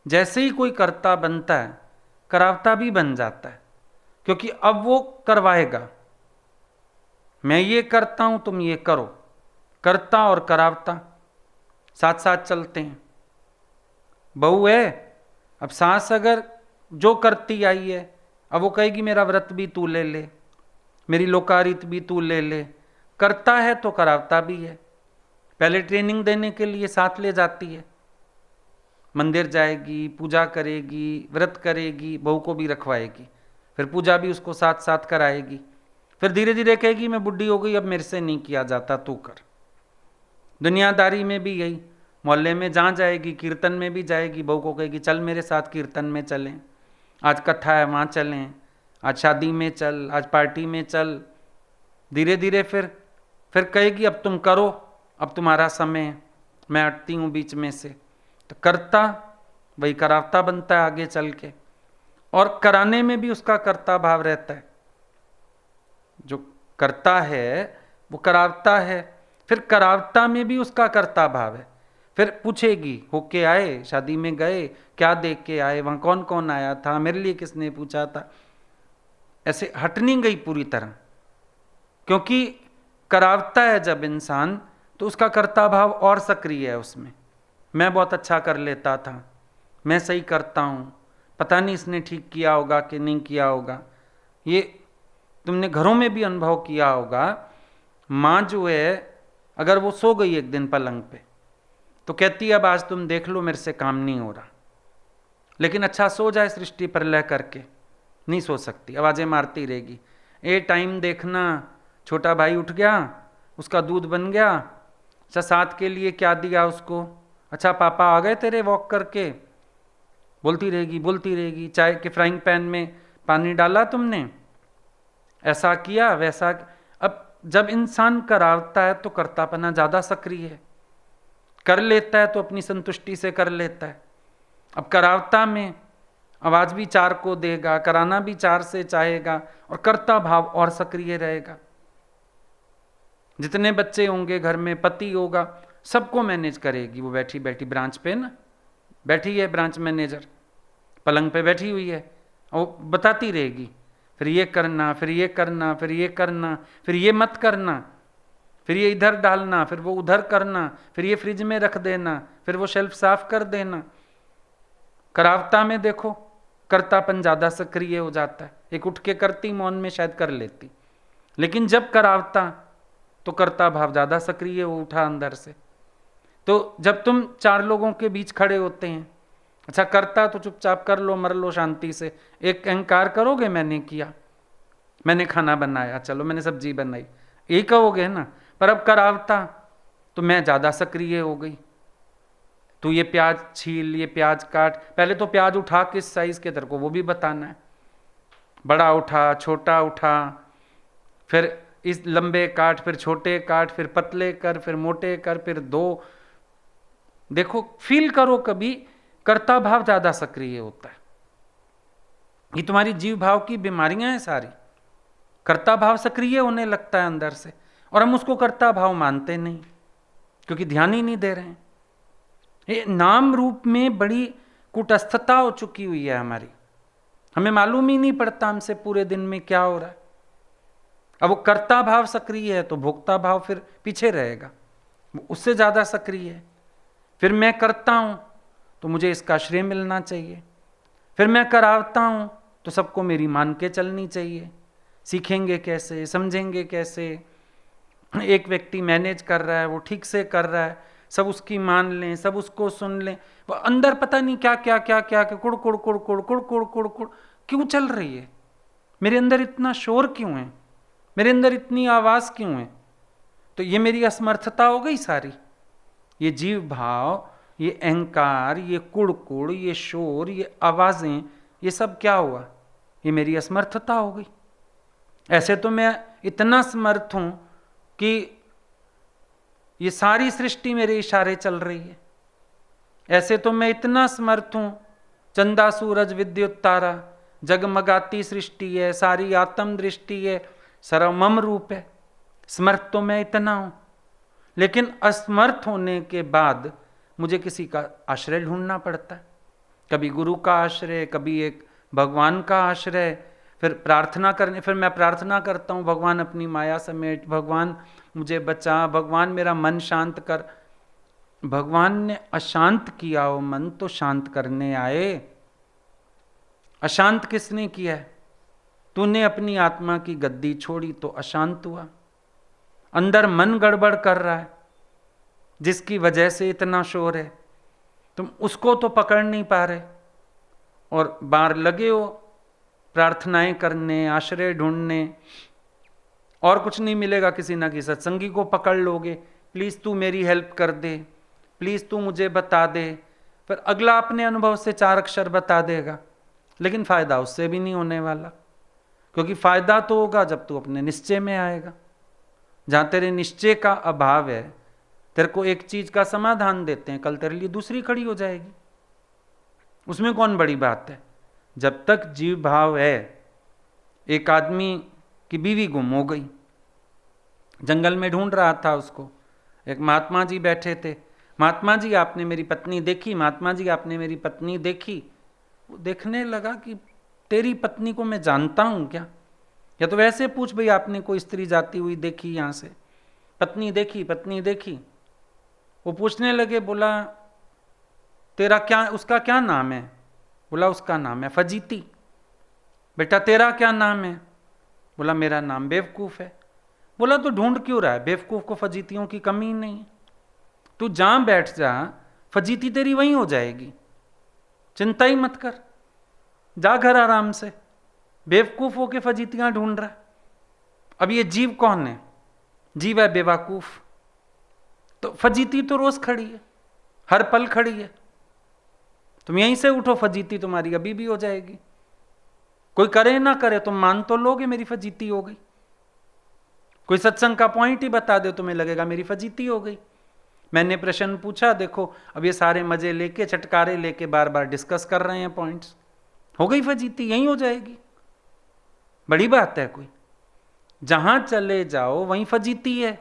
जैसे ही कोई कर्ता बनता है करावता भी बन जाता है, क्योंकि अब वो करवाएगा। मैं ये करता हूं तुम ये करो। कर्ता और करावता साथ साथ चलते हैं। बहू है, अब सास अगर जो करती आई है, अब वो कहेगी मेरा व्रत भी तू ले ले, मेरी लोकारित भी तू ले ले। करता है तो करावता भी है। पहले ट्रेनिंग देने के लिए साथ ले जाती है, मंदिर जाएगी, पूजा करेगी, व्रत करेगी, बहू को भी रखवाएगी, फिर पूजा भी उसको साथ साथ कराएगी। फिर धीरे धीरे कहेगी मैं बुढ़ी हो गई, अब मेरे से नहीं किया जाता, तू कर। दुनियादारी में भी यही, मोहल्ले में जहाँ जाएगी, कीर्तन में भी जाएगी, बहू को कहेगी चल मेरे साथ कीर्तन में चलें, आज कथा है वहाँ चलें, आज शादी में चल, आज पार्टी में चल। धीरे धीरे फिर कहेगी अब तुम करो, अब तुम्हारा समय है, मैं हटती हूँ बीच में से। तो करता वही करावता बनता है आगे चल के, और कराने में भी उसका कर्ता भाव रहता है। जो करता है वो करावता है, फिर करावता में भी उसका कर्ता भाव है। फिर पूछेगी होके आए, शादी में गए, क्या देख के आए, वहाँ कौन कौन आया था, मेरे लिए किसने पूछा था। ऐसे हट नहीं गई पूरी तरह, क्योंकि करावता है जब इंसान तो उसका कर्ता भाव और सक्रिय है उसमें। मैं बहुत अच्छा कर लेता था, मैं सही करता हूँ, पता नहीं इसने ठीक किया होगा कि नहीं किया होगा। ये तुमने घरों में भी अनुभव किया होगा। माँ जो है, अगर वो सो गई एक दिन पलंग पे, तो कहती अब आज तुम देख लो, मेरे से काम नहीं हो रहा। लेकिन अच्छा सो जाए सृष्टि प्रलय करके, नहीं सो सकती, आवाज़ें मारती रहेगी। ए टाइम देखना, छोटा भाई उठ गया, उसका दूध बन गया, अच्छा साथ के लिए क्या दिया उसको, अच्छा पापा आ गए तेरे वॉक करके, बोलती रहेगी। चाय के फ्राइंग पैन में पानी डाला तुमने, ऐसा किया वैसा। अब जब इंसान करावता है तो कर्तापना ज़्यादा सक्रिय है, कर लेता है तो अपनी संतुष्टि से कर लेता है। अब करावता में आवाज़ भी चार को देगा, कराना भी चार से चाहेगा, और कर्ता भाव और सक्रिय रहेगा। जितने बच्चे होंगे घर में, पति होगा, सबको मैनेज करेगी वो बैठी बैठी ब्रांच पे ना, बैठी है ब्रांच मैनेजर, पलंग पे बैठी हुई है, और बताती रहेगी फिर ये करना, फिर ये करना, फिर ये करना, फिर ये मत करना, फिर ये इधर डालना, फिर वो उधर करना, फिर ये फ्रिज में रख देना, फिर वो शेल्फ साफ कर देना। करावता में देखो कर्तापन ज़्यादा सक्रिय हो जाता है। एक उठ के करती, मौन में शायद कर लेती, लेकिन जब करावता तो कर्ता भाव ज़्यादा सक्रिय हो उठा अंदर से। तो जब तुम चार लोगों के बीच खड़े होते हैं, अच्छा करता तो चुपचाप कर लो, मर लो शांति से। एक अहंकार करोगे, मैंने किया, मैंने खाना बनाया, चलो मैंने सब्जी बनाई, यही कहोगे ना। पर अब करावता तो मैं ज़्यादा सक्रिय हो गई, तू ये प्याज छील, ये प्याज काट, पहले तो प्याज उठा किस साइज के तेरे को वो भी बताना है, बड़ा उठा छोटा उठा, फिर इस लंबे काट, फिर छोटे काट, फिर पतले कर, फिर मोटे कर, फिर दो। देखो फील करो, कभी कर्ता भाव ज्यादा सक्रिय होता है। ये तुम्हारी जीव भाव की बीमारियां हैं सारी, कर्ता भाव सक्रिय होने लगता है अंदर से, और हम उसको कर्ता भाव मानते नहीं क्योंकि ध्यान ही नहीं दे रहे हैं। ये नाम रूप में बड़ी कुटस्थता हो चुकी हुई है हमारी, हमें मालूम ही नहीं पड़ता हमसे पूरे दिन में क्या हो रहा है। अब वो कर्ता भाव सक्रिय है तो भोक्ता भाव फिर पीछे रहेगा, उससे ज़्यादा सक्रिय है। फिर मैं करता हूँ तो मुझे इसका श्रेय मिलना चाहिए, फिर मैं करावता हूँ तो सबको मेरी मान के चलनी चाहिए। सीखेंगे कैसे, समझेंगे कैसे? एक व्यक्ति मैनेज कर रहा है, वो ठीक से कर रहा है, सब उसकी मान लें, सब उसको सुन लें, वो अंदर पता नहीं क्या क्या क्या क्या कुड़ कुड़ कुड़ कुड़ कुड़ कुड़ कुड़ कुड़ क्यों चल रही है, मेरे अंदर इतना शोर क्यों है, मेरे अंदर इतनी आवाज़ क्यों है? तो ये मेरी असमर्थता हो गई सारी। ये जीव भाव, ये अहंकार, ये कुड़, ये शोर, ये आवाज़ें, ये सब क्या हुआ? ये मेरी असमर्थता हो गई। ऐसे तो मैं इतना समर्थ हूँ कि ये सारी सृष्टि मेरे इशारे चल रही है। ऐसे तो मैं इतना समर्थ हूँ, चंदा सूरज विद्युत तारा, जगमगाती सृष्टि है, सारी आत्म दृष्टि है, सर्वमम रूप है। समर्थ तो मैं इतना हूँ, लेकिन असमर्थ होने के बाद मुझे किसी का आश्रय ढूंढना पड़ता है। कभी गुरु का आश्रय, कभी एक भगवान का आश्रय, फिर प्रार्थना करने, फिर मैं प्रार्थना करता हूँ, भगवान अपनी माया समेट, भगवान मुझे बचा, भगवान मेरा मन शांत कर। भगवान ने अशांत किया हो मन तो शांत करने आए। अशांत किसने किया है? तूने अपनी आत्मा की गद्दी छोड़ी तो अशांत हुआ। अंदर मन गड़बड़ कर रहा है, जिसकी वजह से इतना शोर है, तुम उसको तो पकड़ नहीं पा रहे और बाहर लगे हो प्रार्थनाएं करने, आश्रय ढूंढने, और कुछ नहीं मिलेगा। किसी ना किसी सत्संगी को पकड़ लोगे, प्लीज़ तू मेरी हेल्प कर दे, प्लीज़ तू मुझे बता दे, फिर अगला अपने अनुभव से 4 अक्षर बता देगा, लेकिन फ़ायदा उससे भी नहीं होने वाला, क्योंकि फ़ायदा तो होगा जब तू अपने निश्चय में आएगा। जहाँ तेरे निश्चय का अभाव है, तेरे को एक चीज़ का समाधान देते हैं, कल तेरे लिए दूसरी खड़ी हो जाएगी। उसमें कौन बड़ी बात है? जब तक जीव भाव है, एक आदमी की बीवी गुम हो गई, जंगल में ढूंढ रहा था उसको। एक महात्मा जी बैठे थे, महात्मा जी आपने मेरी पत्नी देखी, महात्मा जी आपने मेरी पत्नी देखी। वो देखने लगा कि तेरी पत्नी को मैं जानता हूँ क्या? या तो वैसे पूछ, भाई आपने कोई स्त्री जाती हुई देखी यहाँ से? पत्नी देखी, पत्नी देखी। वो पूछने लगे, बोला तेरा क्या, उसका क्या नाम है? बोला उसका नाम है फजीती। बेटा तेरा क्या नाम है? बोला मेरा नाम बेवकूफ़ है। बोला तो ढूंढ क्यों रहा है? बेवकूफ़ को फजीतियों की कमी नहीं। तू जहां बैठ जा, फजीती तेरी वहीं हो जाएगी, चिंता ही मत कर, जा घर आराम से। बेवकूफ होके फजीतियां ढूंढ रहा है। अब ये जीव कौन है? जीव है बेवकूफ। तो फजीती तो रोज खड़ी है, हर पल खड़ी है। तुम यहीं से उठो, फजीती तुम्हारी अभी भी हो जाएगी। कोई करे ना करे, तुम मान तो लोगे मेरी फजीती हो गई। कोई सत्संग का पॉइंट ही बता दे, तुम्हें लगेगा मेरी फजीती हो गई। मैंने प्रश्न पूछा, देखो अब ये सारे मजे लेके, छटकारे लेके बार बार डिस्कस कर रहे हैं पॉइंट्स, हो गई फजीती, यहीं हो जाएगी। बड़ी बात है कोई? जहां चले जाओ वहीं फजीती है।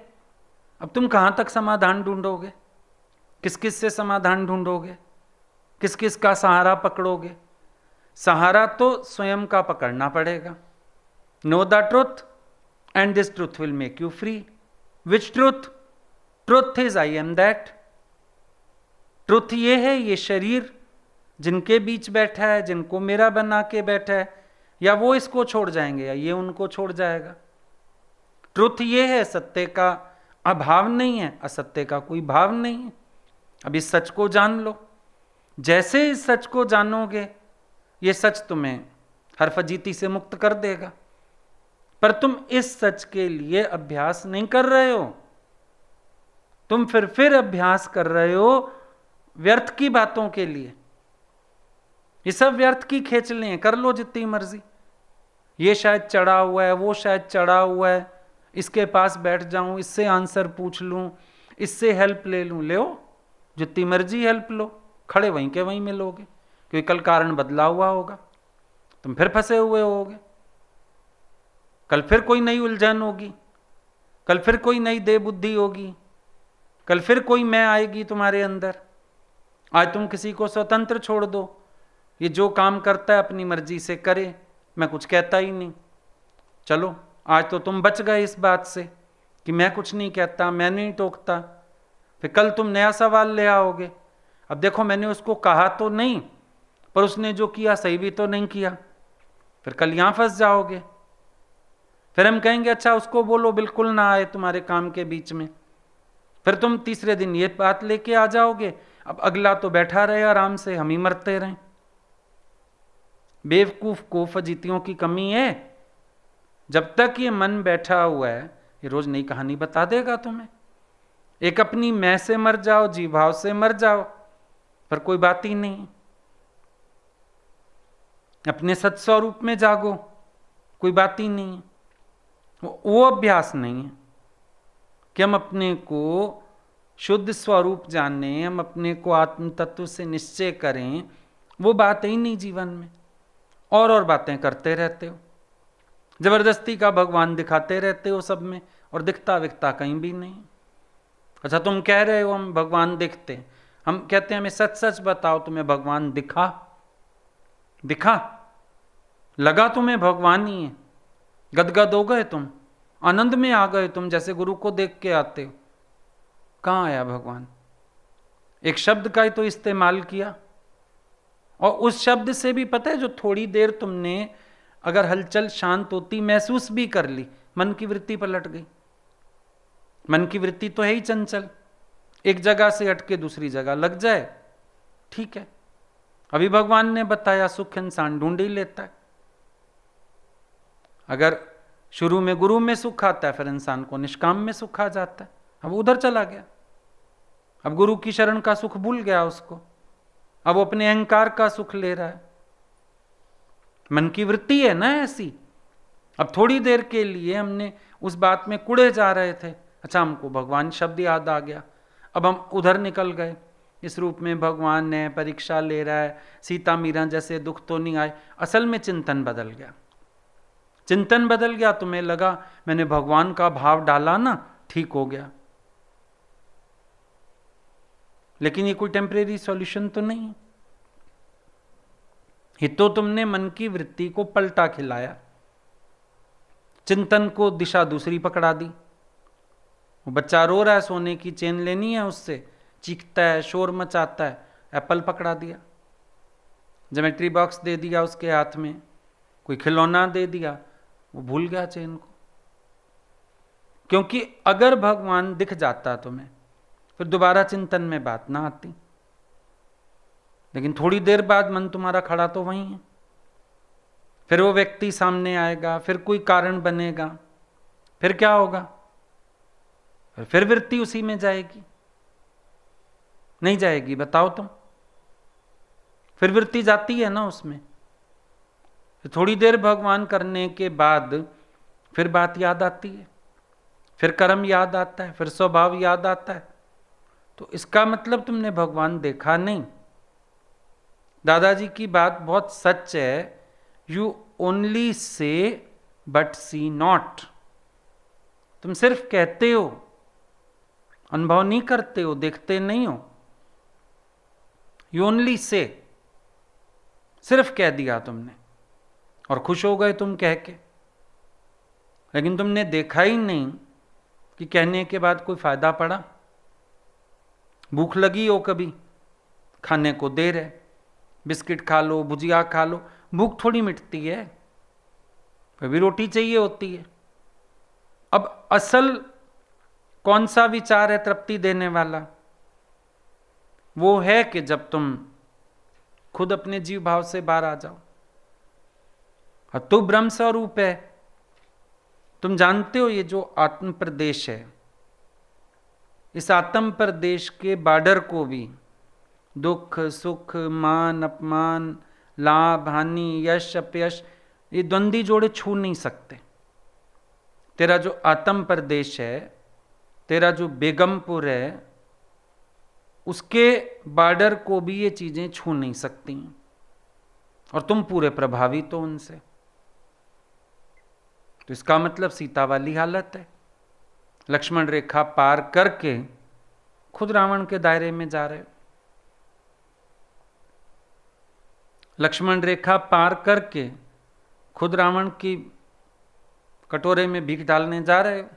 अब तुम कहां तक समाधान ढूंढोगे? किस किस से समाधान ढूंढोगे? किस किस का सहारा पकड़ोगे? सहारा तो स्वयं का पकड़ना पड़ेगा। Know the truth and this truth will make you free. Which truth? Truth is I am that. Truth ये है, ये शरीर जिनके बीच बैठा है, जिनको मेरा बना के बैठा है, या वो इसको छोड़ जाएंगे या ये उनको छोड़ जाएगा। ट्रुथ ये है, सत्य का अभाव नहीं है, असत्य का कोई भाव नहीं है। अब इस सच को जान लो। जैसे इस सच को जानोगे, ये सच तुम्हें हर फजीती से मुक्त कर देगा। पर तुम इस सच के लिए अभ्यास नहीं कर रहे हो। तुम फिर अभ्यास कर रहे हो व्यर्थ की बातों के लिए। ये सब व्यर्थ की खेचलें हैं, कर लो जितनी मर्जी। ये शायद चढ़ा हुआ है, वो शायद चढ़ा हुआ है, इसके पास बैठ जाऊं, इससे आंसर पूछ लूं, इससे हेल्प ले लूं। ले जितनी मर्जी हेल्प लो, खड़े वहीं के वहीं मिलोगे, क्योंकि कल कारण बदला हुआ होगा, तुम फिर फंसे हुए होगे। कल फिर कोई नई उलझन होगी, कल फिर कोई नई दे बुद्धि होगी, कल फिर कोई मैं आएगी तुम्हारे अंदर। आज तुम किसी को स्वतंत्र छोड़ दो, ये जो काम करता है अपनी मर्जी से करे, मैं कुछ कहता ही नहीं। चलो आज तो तुम बच गए इस बात से कि मैं कुछ नहीं कहता, मैं नहीं टोकता। फिर कल तुम नया सवाल ले आओगे, अब देखो मैंने उसको कहा तो नहीं, पर उसने जो किया सही भी तो नहीं किया। फिर कल यहां फंस जाओगे। फिर हम कहेंगे अच्छा उसको बोलो बिल्कुल ना आए तुम्हारे काम के बीच में। फिर तुम तीसरे दिन ये बात लेके आ जाओगे, अब अगला तो बैठा रहे आराम से, हम ही मरते रहें। बेवकूफ को फजीतियों की कमी है। जब तक ये मन बैठा हुआ है, ये रोज नई कहानी बता देगा तुम्हें। एक अपनी मैं से मर जाओ, जी भाव से मर जाओ, पर कोई बात ही नहीं। अपने सत्स्वरूप में जागो, कोई बात ही नहीं। वो अभ्यास नहीं है कि हम अपने को शुद्ध स्वरूप जाने, हम अपने को आत्म तत्व से निश्चय करें। वो बात ही नहीं जीवन में। और बातें करते रहते हो, जबरदस्ती का भगवान दिखाते रहते हो सब में, और दिखता विखता कहीं भी नहीं। अच्छा तुम कह रहे हो हम भगवान दिखते, हम कहते हैं हमें सच सच बताओ, तुम्हें भगवान दिखा? दिखा? लगा तुम्हें भगवान ही है? गदगद हो गए तुम, आनंद में आ गए तुम, जैसे गुरु को देख के आते हो। कहाँ आया भगवान? एक शब्द का ही तो इस्तेमाल किया, और उस शब्द से भी पता है, जो थोड़ी देर तुमने अगर हलचल शांत होती महसूस भी कर ली, मन की वृत्ति पलट गई। मन की वृत्ति तो है ही चंचल, एक जगह से हटके दूसरी जगह लग जाए, ठीक है। अभी भगवान ने बताया सुख इंसान ढूंढ ही लेता है। अगर शुरू में गुरु में सुख आता है, फिर इंसान को निष्काम में सुख आ जाता है। अब उधर चला गया, अब गुरु की शरण का सुख भूल गया उसको, अब वो अपने अहंकार का सुख ले रहा है। मन की वृत्ति है ना ऐसी। अब थोड़ी देर के लिए हमने उस बात में कुड़े जा रहे थे, अच्छा हमको भगवान शब्द याद आ गया, अब हम उधर निकल गए। इस रूप में भगवान ने परीक्षा ले रहा है, सीता मीरा जैसे दुख तो नहीं आए। असल में चिंतन बदल गया, चिंतन बदल गया। तुम्हें लगा मैंने भगवान का भाव डाला ना, ठीक हो गया। लेकिन ये कोई टेम्परेरी सॉल्यूशन तो नहीं। ये तो तुमने मन की वृत्ति को पलटा खिलाया, चिंतन को दिशा दूसरी पकड़ा दी। वो बच्चा रो रहा है, सोने की चेन लेनी है उससे, चीखता है, शोर मचाता है, एप्पल पकड़ा दिया, ज्योमेट्री बॉक्स दे दिया उसके हाथ में, कोई खिलौना दे दिया, वो भूल गया चेन को। क्योंकि अगर भगवान दिख जाता तुम्हें फिर दोबारा चिंतन में बात ना आती। लेकिन थोड़ी देर बाद मन तुम्हारा खड़ा तो वहीं है, फिर वो व्यक्ति सामने आएगा, फिर कोई कारण बनेगा, फिर क्या होगा, फिर वृत्ति उसी में जाएगी, नहीं जाएगी? बताओ तुम। फिर वृत्ति जाती है ना उसमें। फिर थोड़ी देर भगवान करने के बाद फिर बात याद आती है, फिर कर्म याद आता है, फिर स्वभाव याद आता है। तो इसका मतलब तुमने भगवान देखा नहीं। दादाजी की बात बहुत सच है, you only say but C not. तुम सिर्फ कहते हो, अनुभव नहीं करते हो, देखते नहीं हो। यू ओनली से, सिर्फ कह दिया तुमने और खुश हो गए तुम कह के, लेकिन तुमने देखा ही नहीं कि कहने के बाद कोई फायदा पड़ा। भूख लगी हो कभी, खाने को दे रहे, बिस्किट खा लो, भुजिया खा लो, भूख थोड़ी मिटती है, कभी रोटी चाहिए होती है। अब असल कौन सा विचार है तृप्ति देने वाला? वो है कि जब तुम खुद अपने जीव भाव से बाहर आ जाओ। और तू ब्रह्म स्वरूप है। तुम जानते हो ये जो आत्म प्रदेश है, इस आत्म प्रदेश के बॉर्डर को भी दुख सुख, मान अपमान, लाभ हानि, यश अपयश, ये द्वंद्वी जोड़े छू नहीं सकते। तेरा जो आत्म प्रदेश है, तेरा जो बेगमपुर है, उसके बॉर्डर को भी ये चीजें छू नहीं सकती। और तुम पूरे प्रभावित हो उनसे। तो इसका मतलब सीता वाली हालत है, लक्ष्मण रेखा पार करके खुद रावण के दायरे में जा रहे हो। लक्ष्मण रेखा पार करके खुद रावण की कटोरे में भीख डालने जा रहे हो।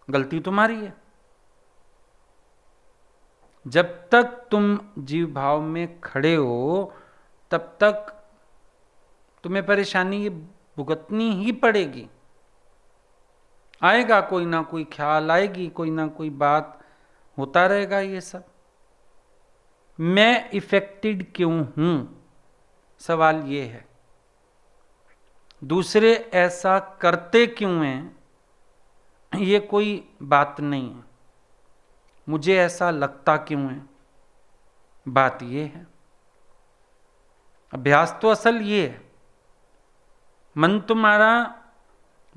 गलती तुम्हारी है। जब तक तुम जीव भाव में खड़े हो तब तक तुम्हें परेशानी भुगतनी ही पड़ेगी। आएगा कोई ना कोई ख्याल, आएगी कोई ना कोई बात, होता रहेगा ये सब। मैं इफेक्टेड क्यों हूं, सवाल ये है। दूसरे ऐसा करते क्यों हैं, ये कोई बात नहीं है। मुझे ऐसा लगता क्यों है, बात ये है। अभ्यास तो असल ये है। मन तुम्हारा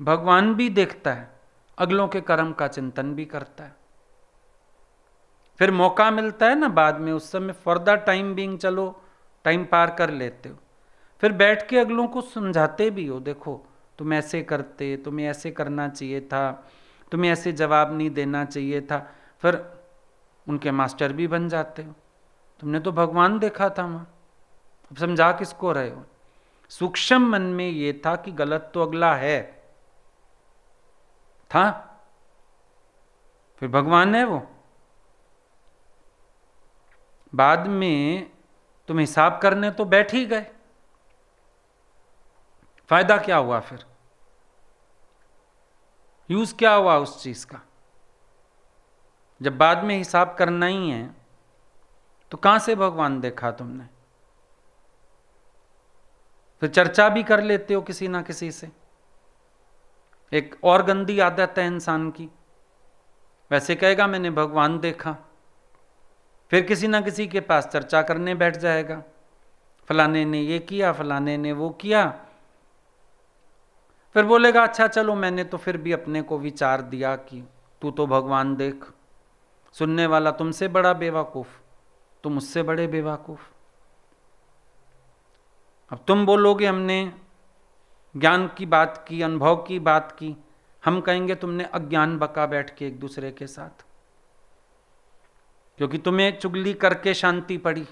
भगवान भी देखता है, अगलों के कर्म का चिंतन भी करता है। फिर मौका मिलता है ना बाद में, उस समय फॉर द टाइम बीइंग चलो टाइम पार कर लेते हो। फिर बैठ के अगलों को समझाते भी हो, देखो तुम ऐसे करते, तुम्हें ऐसे करना चाहिए था, तुम्हें ऐसे जवाब नहीं देना चाहिए था। फिर उनके मास्टर भी बन जाते हो। तुमने तो भगवान देखा था वहाँ, अब समझा किसको रहे हो? सूक्ष्म मन में ये था कि गलत तो अगला है था, फिर भगवान है वो। बाद में तुम हिसाब करने तो बैठ ही गए, फायदा क्या हुआ? फिर यूज क्या हुआ उस चीज का? जब बाद में हिसाब करना ही है तो कहां से भगवान देखा तुमने? फिर चर्चा भी कर लेते हो किसी ना किसी से। एक और गंदी आदत है इंसान की, वैसे कहेगा मैंने भगवान देखा, फिर किसी ना किसी के पास चर्चा करने बैठ जाएगा, फलाने ने ये किया, फलाने ने वो किया। फिर बोलेगा अच्छा चलो मैंने तो फिर भी अपने को विचार दिया कि तू तो भगवान देख। सुनने वाला तुमसे बड़ा बेवकूफ, तुम उससे बड़े बेवकूफ। अब तुम बोलोगे हमने ज्ञान की बात की, अनुभव की बात की, हम कहेंगे तुमने अज्ञान बका बैठ के एक दूसरे के साथ, क्योंकि तुम्हें चुगली करके शांति पड़ी,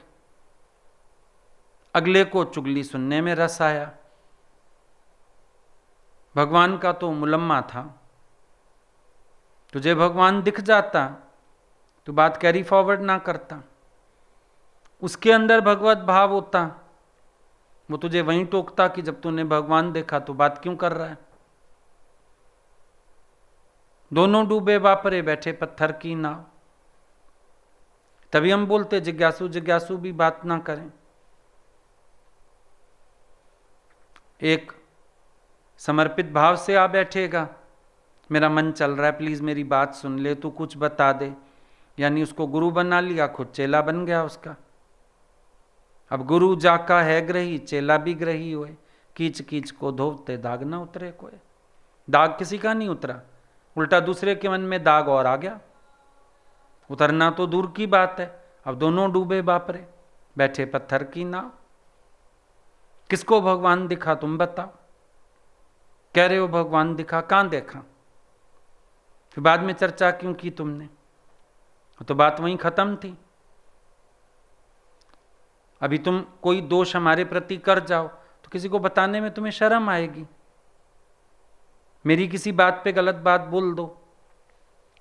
अगले को चुगली सुनने में रस आया। भगवान का तो मुलम्मा था। तुझे भगवान दिख जाता तो बात कैरी फॉरवर्ड ना करता, उसके अंदर भगवत भाव होता, वो तुझे वहीं टोकता कि जब तूने भगवान देखा तो बात क्यों कर रहा है। दोनों डूबे वापरे बैठे पत्थर की नाव। तभी हम बोलते जिज्ञासु जिज्ञासु भी बात ना करें। एक समर्पित भाव से आ बैठेगा, मेरा मन चल रहा है, प्लीज मेरी बात सुन ले, तू कुछ बता दे, यानी उसको गुरु बना लिया, खुद चेला बन गया उसका। अब गुरु जाका है ग्रही, चेला भी ग्रही हुए, कीच कीच को धोते दाग ना उतरे कोई। दाग किसी का नहीं उतरा, उल्टा दूसरे के मन में दाग और आ गया। उतरना तो दूर की बात है, अब दोनों डूबे बापरे, बैठे पत्थर की नाव। किसको भगवान दिखा तुम बताओ? कह रहे हो भगवान दिखा, कहां देखा? फिर बाद में चर्चा क्यों की तुमने? तो बात वहीं खत्म थी। अभी तुम कोई दोष हमारे प्रति कर जाओ तो किसी को बताने में तुम्हें शर्म आएगी। मेरी किसी बात पे गलत बात बोल दो,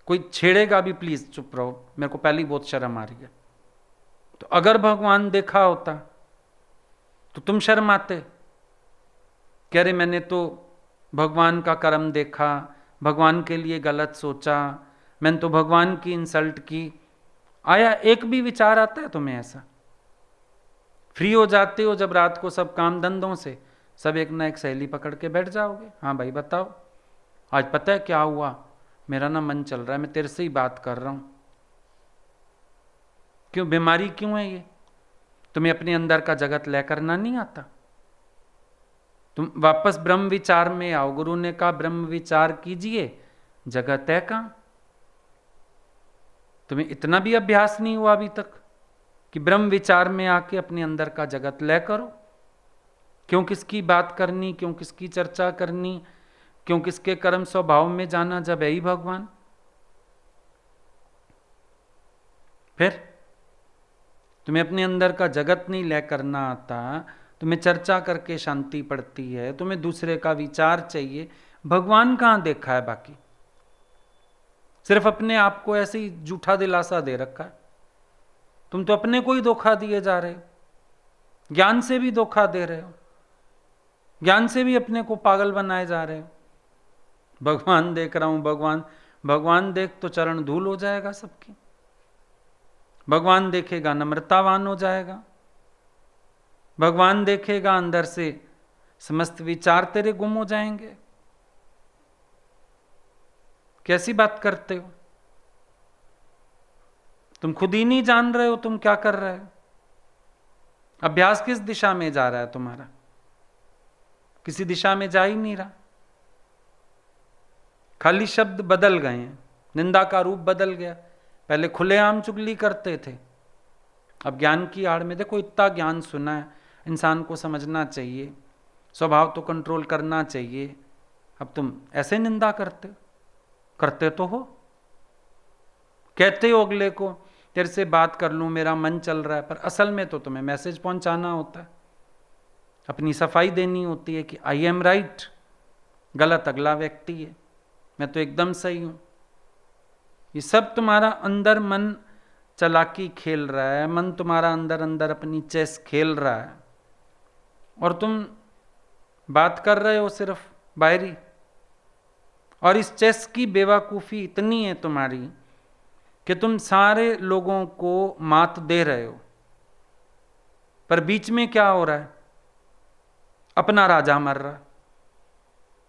कोई छेड़ेगा भी, प्लीज चुप रहो, मेरे को पहले ही बहुत शर्म आ रही है। तो अगर भगवान देखा होता तो तुम शर्माते? कह रहे मैंने तो भगवान का कर्म देखा, भगवान के लिए गलत सोचा, मैंने तो भगवान की इंसल्ट की। आया एक भी विचार आता है तुम्हें ऐसा? फ्री हो जाते हो जब रात को सब काम धंधों से, सब एक ना एक सहेली पकड़ के बैठ जाओगे, हाँ भाई बताओ आज पता है क्या हुआ, मेरा ना मन चल रहा है, मैं तेरे से ही बात कर रहा हूं। क्यों? बीमारी क्यों है ये? तुम्हें अपने अंदर का जगत लय करना नहीं आता? तुम वापस ब्रह्म विचार में आओ। गुरु ने कहा ब्रह्म विचार कीजिए, जगत है कहां? तुम्हें इतना भी अभ्यास नहीं हुआ अभी तक कि ब्रह्म विचार में आके अपने अंदर का जगत लय करो। क्यों किसकी बात करनी, क्यों किसकी चर्चा करनी, क्यों किसके कर्म स्वभाव में जाना, जब है ही भगवान। फिर तुम्हें अपने अंदर का जगत नहीं लय करना आता, तुम्हें चर्चा करके शांति पड़ती है, तुम्हें दूसरे का विचार चाहिए, भगवान कहां देखा है? बाकी सिर्फ अपने आप को ऐसे ही झूठा दिलासा दे रखा है। तुम तो अपने को ही धोखा दिए जा रहे हो, ज्ञान से भी धोखा दे रहे हो, ज्ञान से भी अपने को पागल बनाए जा रहे हो। भगवान देख रहा हूं, भगवान भगवान देख तो चरण धूल हो जाएगा सबकी। भगवान देखेगा नम्रतावान हो जाएगा, भगवान देखेगा अंदर से समस्त विचार तेरे गुम हो जाएंगे। कैसी बात करते हो? तुम खुद ही नहीं जान रहे हो तुम क्या कर रहे हो। अभ्यास किस दिशा में जा रहा है तुम्हारा? किसी दिशा में जा ही नहीं रहा। खाली शब्द बदल गए हैं, निंदा का रूप बदल गया। पहले खुलेआम चुगली करते थे, अब ज्ञान की आड़ में। देखो इतना ज्ञान सुना है, इंसान को समझना चाहिए, स्वभाव तो कंट्रोल करना चाहिए। अब तुम ऐसे निंदा करते तो हो। कहते हो अगले को तेरे से बात कर लूं, मेरा मन चल रहा है, पर असल में तो तुम्हें मैसेज पहुंचाना होता है, अपनी सफाई देनी होती है कि आई एम राइट, गलत अगला व्यक्ति है, मैं तो एकदम सही हूं। ये सब तुम्हारा अंदर मन चालाकी खेल रहा है, मन तुम्हारा अंदर अंदर अपनी चेस खेल रहा है, और तुम बात कर रहे हो सिर्फ बाहरी। और इस चेस की बेवकूफ़ी इतनी है तुम्हारी कि तुम सारे लोगों को मात दे रहे हो, पर बीच में क्या हो रहा है? अपना राजा मर रहा है।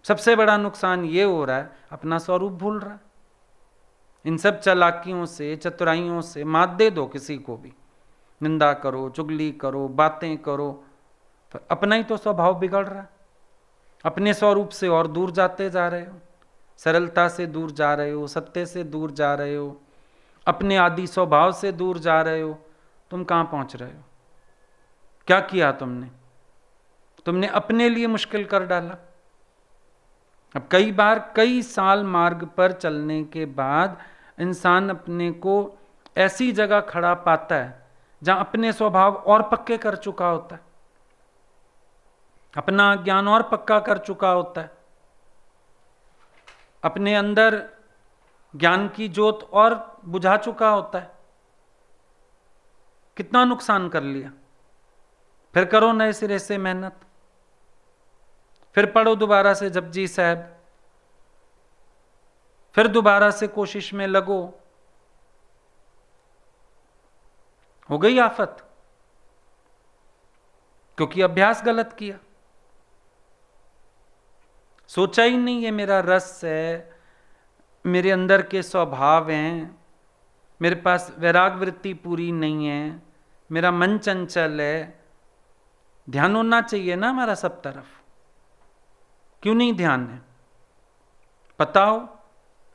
सबसे बड़ा नुकसान ये हो रहा है, अपना स्वरूप भूल रहा है। इन सब चालाकियों से, चतुराइयों से मात दे दो किसी को भी, निंदा करो, चुगली करो, बातें करो, पर अपना ही तो स्वभाव बिगड़ रहा है। अपने स्वरूप से और दूर जाते जा रहे हो, सरलता से दूर जा रहे हो, सत्य से दूर जा रहे हो, अपने आदि स्वभाव से दूर जा रहे हो। तुम कहाँ पहुँच रहे हो? क्या किया तुमने? तुमने अपने लिए मुश्किल कर डाला। अब कई बार कई साल मार्ग पर चलने के बाद इंसान अपने को ऐसी जगह खड़ा पाता है जहां अपने स्वभाव और पक्के कर चुका होता है, अपना ज्ञान और पक्का कर चुका होता है, अपने अंदर ज्ञान की ज्योत और बुझा चुका होता है। कितना नुकसान कर लिया। फिर करो नए सिरे से मेहनत, फिर पढ़ो दोबारा से जपजी साहब, फिर दोबारा से कोशिश में लगो। हो गई आफत, क्योंकि अभ्यास गलत किया। सोचा ही नहीं ये मेरा रस है, मेरे अंदर के स्वभाव हैं, मेरे पास वैराग वृत्ति पूरी नहीं है, मेरा मन चंचल है। ध्यान होना चाहिए ना हमारा सब तरफ, क्यों नहीं ध्यान है? पता हो,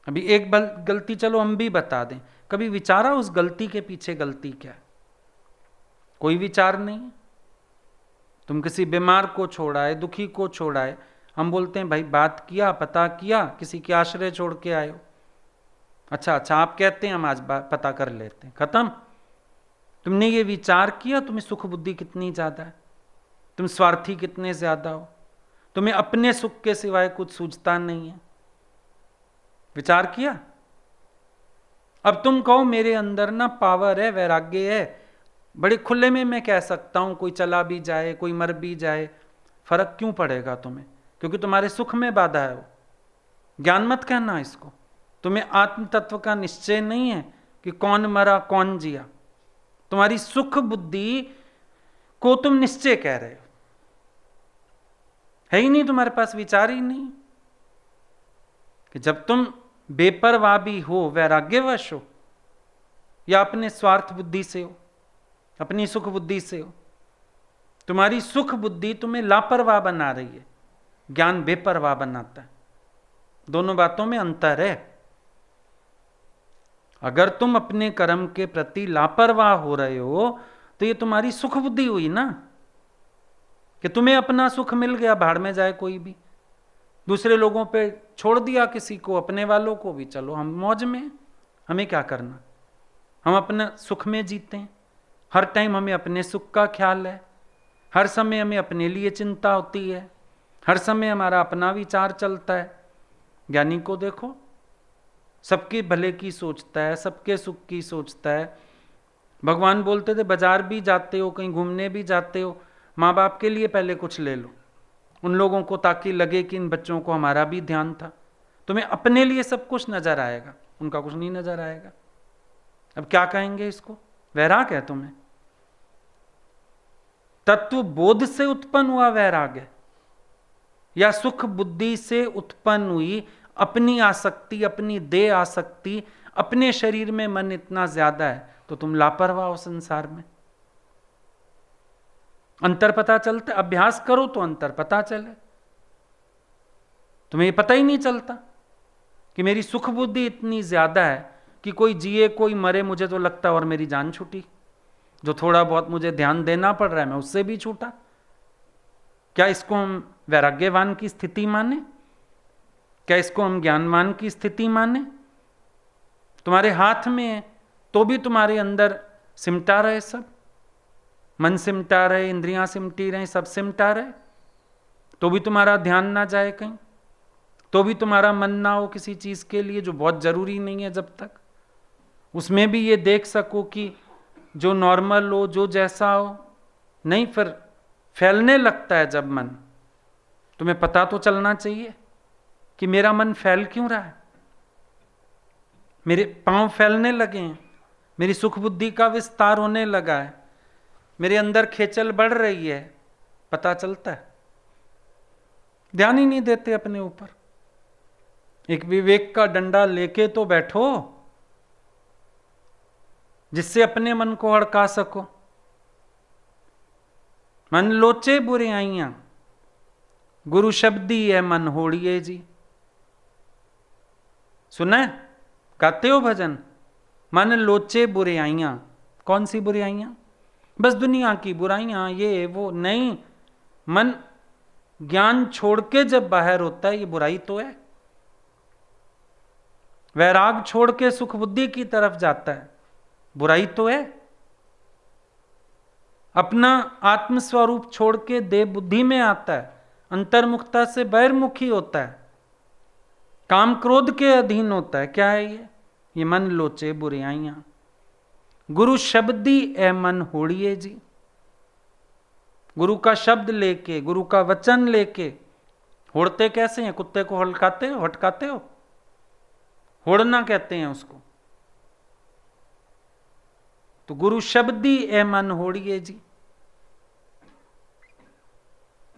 अभी एक गलती चलो हम भी बता दें, कभी विचारा उस गलती के पीछे गलती क्या है? कोई विचार नहीं। तुम किसी बीमार को छोड़ाए, दुखी को छोड़ाए, हम बोलते हैं भाई बात किया, पता किया, किसी के आश्रय छोड़ के आए हो। अच्छा आप कहते हैं हम आज पता कर लेते हैं, खत्म। तुमने ये विचार किया तुम्हें सुख बुद्धि कितनी ज्यादा है, तुम स्वार्थी कितने ज्यादा हो, तुम्हें अपने सुख के सिवाय कुछ सूझता नहीं है। विचार किया? अब तुम कहो मेरे अंदर ना पावर है, वैराग्य है, बड़े खुले में मैं कह सकता हूं, कोई चला भी जाए, कोई मर भी जाए, फर्क क्यों पड़ेगा तुम्हें? क्योंकि तुम्हारे सुख में बाधा है वो। ज्ञान मत कहना इसको। तुम्हें आत्म तत्व का निश्चय नहीं है कि कौन मरा कौन जिया। तुम्हारी सुख बुद्धि को तुम निश्चय कह रहे हो, है ही नहीं तुम्हारे पास, विचार ही नहीं। कि जब तुम बेपरवाह भी हो, वैराग्यवश हो, या अपने स्वार्थ बुद्धि से हो, अपनी सुख बुद्धि से हो, तुम्हारी सुख बुद्धि तुम्हें लापरवाह बना रही है, ज्ञान बेपरवाह बनाता है। दोनों बातों में अंतर है। अगर तुम अपने कर्म के प्रति लापरवाह हो रहे हो तो ये तुम्हारी सुख बुद्धि हुई ना, कि तुम्हें अपना सुख मिल गया, भाड़ में जाए कोई भी, दूसरे लोगों पे छोड़ दिया किसी को, अपने वालों को भी, चलो हम मौज में, हमें क्या करना, हम अपना सुख में जीते हैं। हर टाइम हमें अपने सुख का ख्याल है, हर समय हमें अपने लिए चिंता होती है, हर समय हमारा अपना विचार चलता है। ज्ञानी को देखो, सबके भले की सोचता है, सबके सुख की सोचता है। भगवान बोलते थे बाजार भी जाते हो, कहीं घूमने भी जाते हो, माँ बाप के लिए पहले कुछ ले लो उन लोगों को, ताकि लगे कि इन बच्चों को हमारा भी ध्यान था। तुम्हें अपने लिए सब कुछ नजर आएगा, उनका कुछ नहीं नजर आएगा। अब क्या कहेंगे इसको? वैराग है तुम्हें? तत्व बोध से उत्पन्न हुआ वैराग है, या सुख बुद्धि से उत्पन्न हुई अपनी आसक्ति, अपनी देह आसक्ति, अपने शरीर में मन इतना ज्यादा है तो तुम लापरवाह हो संसार में। अंतर पता चलता, अभ्यास करो तो अंतर पता चले। तुम्हें ये पता ही नहीं चलता कि मेरी सुख बुद्धि इतनी ज्यादा है कि कोई जिए कोई मरे, मुझे तो लगता है और मेरी जान छूटी। जो थोड़ा बहुत मुझे ध्यान देना पड़ रहा है मैं उससे भी छूटा। क्या इसको हम वैराग्यवान की स्थिति माने? क्या इसको हम ज्ञानवान की स्थिति माने? तुम्हारे हाथ में है तो भी तुम्हारे अंदर सिमटा रहे, सब मन सिमटा रहे, इंद्रियां सिमटी रहे, सब सिमटा रहे, तो भी तुम्हारा ध्यान ना जाए कहीं, तो भी तुम्हारा मन ना हो किसी चीज के लिए जो बहुत जरूरी नहीं है, जब तक उसमें भी ये देख सको कि जो नॉर्मल हो, जो जैसा हो। नहीं, फिर फैलने लगता है जब मन, तुम्हें पता तो चलना चाहिए कि मेरा मन फैल क्यों रहा है, मेरे पांव फैलने लगे हैं, मेरी सुख बुद्धि का विस्तार होने लगा है, मेरे अंदर खेचल बढ़ रही है, पता चलता है। ध्यान ही नहीं देते अपने ऊपर। एक विवेक का डंडा लेके तो बैठो जिससे अपने मन को हड़का सको। मन लोचे बुराइयां, गुरु शब्दी है मन होड़िए जी। सुना है? गाते हो भजन? मन लोचे बुराइयां। कौन सी बुराइयां? बस दुनिया की बुराइयां, ये वो नहीं। मन ज्ञान छोड़ के जब बाहर होता है, ये बुराई तो है। वैराग छोड़ के सुख बुद्धि की तरफ जाता है, बुराई तो है। अपना आत्मस्वरूप छोड़ के देह बुद्धि में आता है, अंतर्मुखता से बहिर्मुखी होता है, काम क्रोध के अधीन होता है। क्या है ये मन लोचे बुराइयां। गुरु शब्दी ए मन होड़िए जी। गुरु का शब्द लेके, गुरु का वचन लेके, होड़ते कैसे हैं? कुत्ते को हड़काते हो, हटकाते हो, होड़ना कहते हैं उसको। तो गुरु शब्दी ए मन होड़िए जी,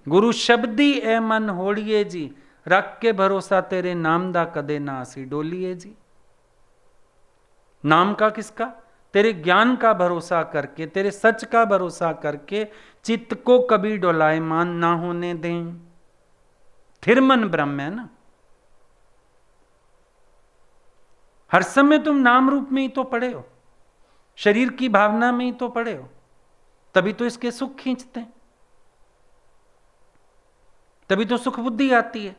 गुरु शब्दी ए मन होड़िए जी, रख के भरोसा तेरे नाम दा कदे ना असी डोलिए जी। नाम का किसका? तेरे ज्ञान का भरोसा करके, तेरे सच का भरोसा करके चित्त को कभी डोलायमान ना होने दें। थिर मन ब्रह्म है ना। हर समय तुम नाम रूप में ही तो पड़े हो, शरीर की भावना में ही तो पड़े हो, तभी तो इसके सुख खींचते हैं, तभी तो सुख बुद्धि आती है।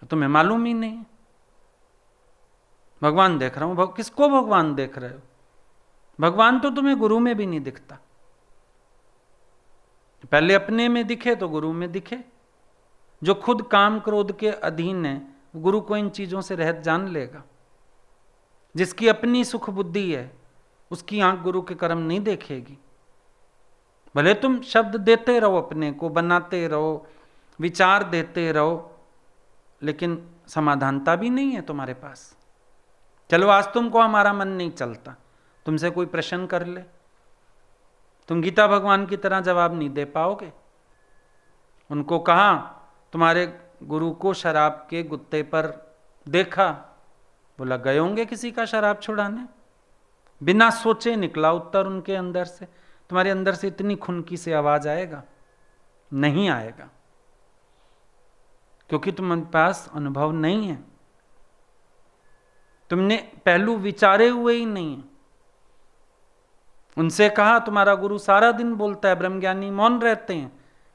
तुम्हें मालूम ही नहीं है। भगवान देख रहा हूं, किसको भगवान देख रहे हो? भगवान तो तुम्हें गुरु में भी नहीं दिखता। पहले अपने में दिखे तो गुरु में दिखे। जो खुद काम क्रोध के अधीन है, गुरु को इन चीजों से रहत जान लेगा। जिसकी अपनी सुख बुद्धि है, उसकी आंख गुरु के कर्म नहीं देखेगी। भले तुम शब्द देते रहो, अपने को बनाते रहो, विचार देते रहो, लेकिन समाधानता भी नहीं है तुम्हारे पास। चलो आज तुमको हमारा मन नहीं चलता, तुमसे कोई प्रश्न कर ले, तुम गीता भगवान की तरह जवाब नहीं दे पाओगे। उनको कहा तुम्हारे गुरु को शराब के गुत्ते पर देखा, बोला गए होंगे किसी का शराब छुड़ाने। बिना सोचे निकला उत्तर उनके अंदर से। तुम्हारे अंदर से इतनी खुनकी से आवाज आएगा? नहीं आएगा, क्योंकि तुम्हारे पास अनुभव नहीं है, तुमने पहलू विचारे हुए ही नहीं है। उनसे कहा तुम्हारा गुरु सारा दिन बोलता है, ब्रह्मज्ञानी मौन रहते हैं।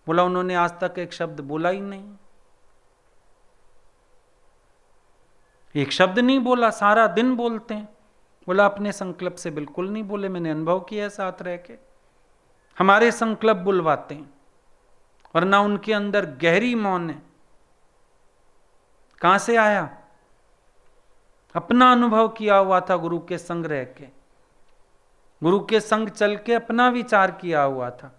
बोला उन्होंने आज तक एक शब्द बोला ही नहीं, एक शब्द नहीं बोला, सारा दिन बोलते हैं। बोला अपने संकल्प से बिल्कुल नहीं बोले, मैंने अनुभव किया है साथ रह के। हमारे संकल्प बुलवाते हैं, वरना उनके अंदर गहरी मौन है। कहां से आया? अपना अनुभव किया हुआ था गुरु के संग रह के, गुरु के संग चल के अपना विचार किया हुआ था।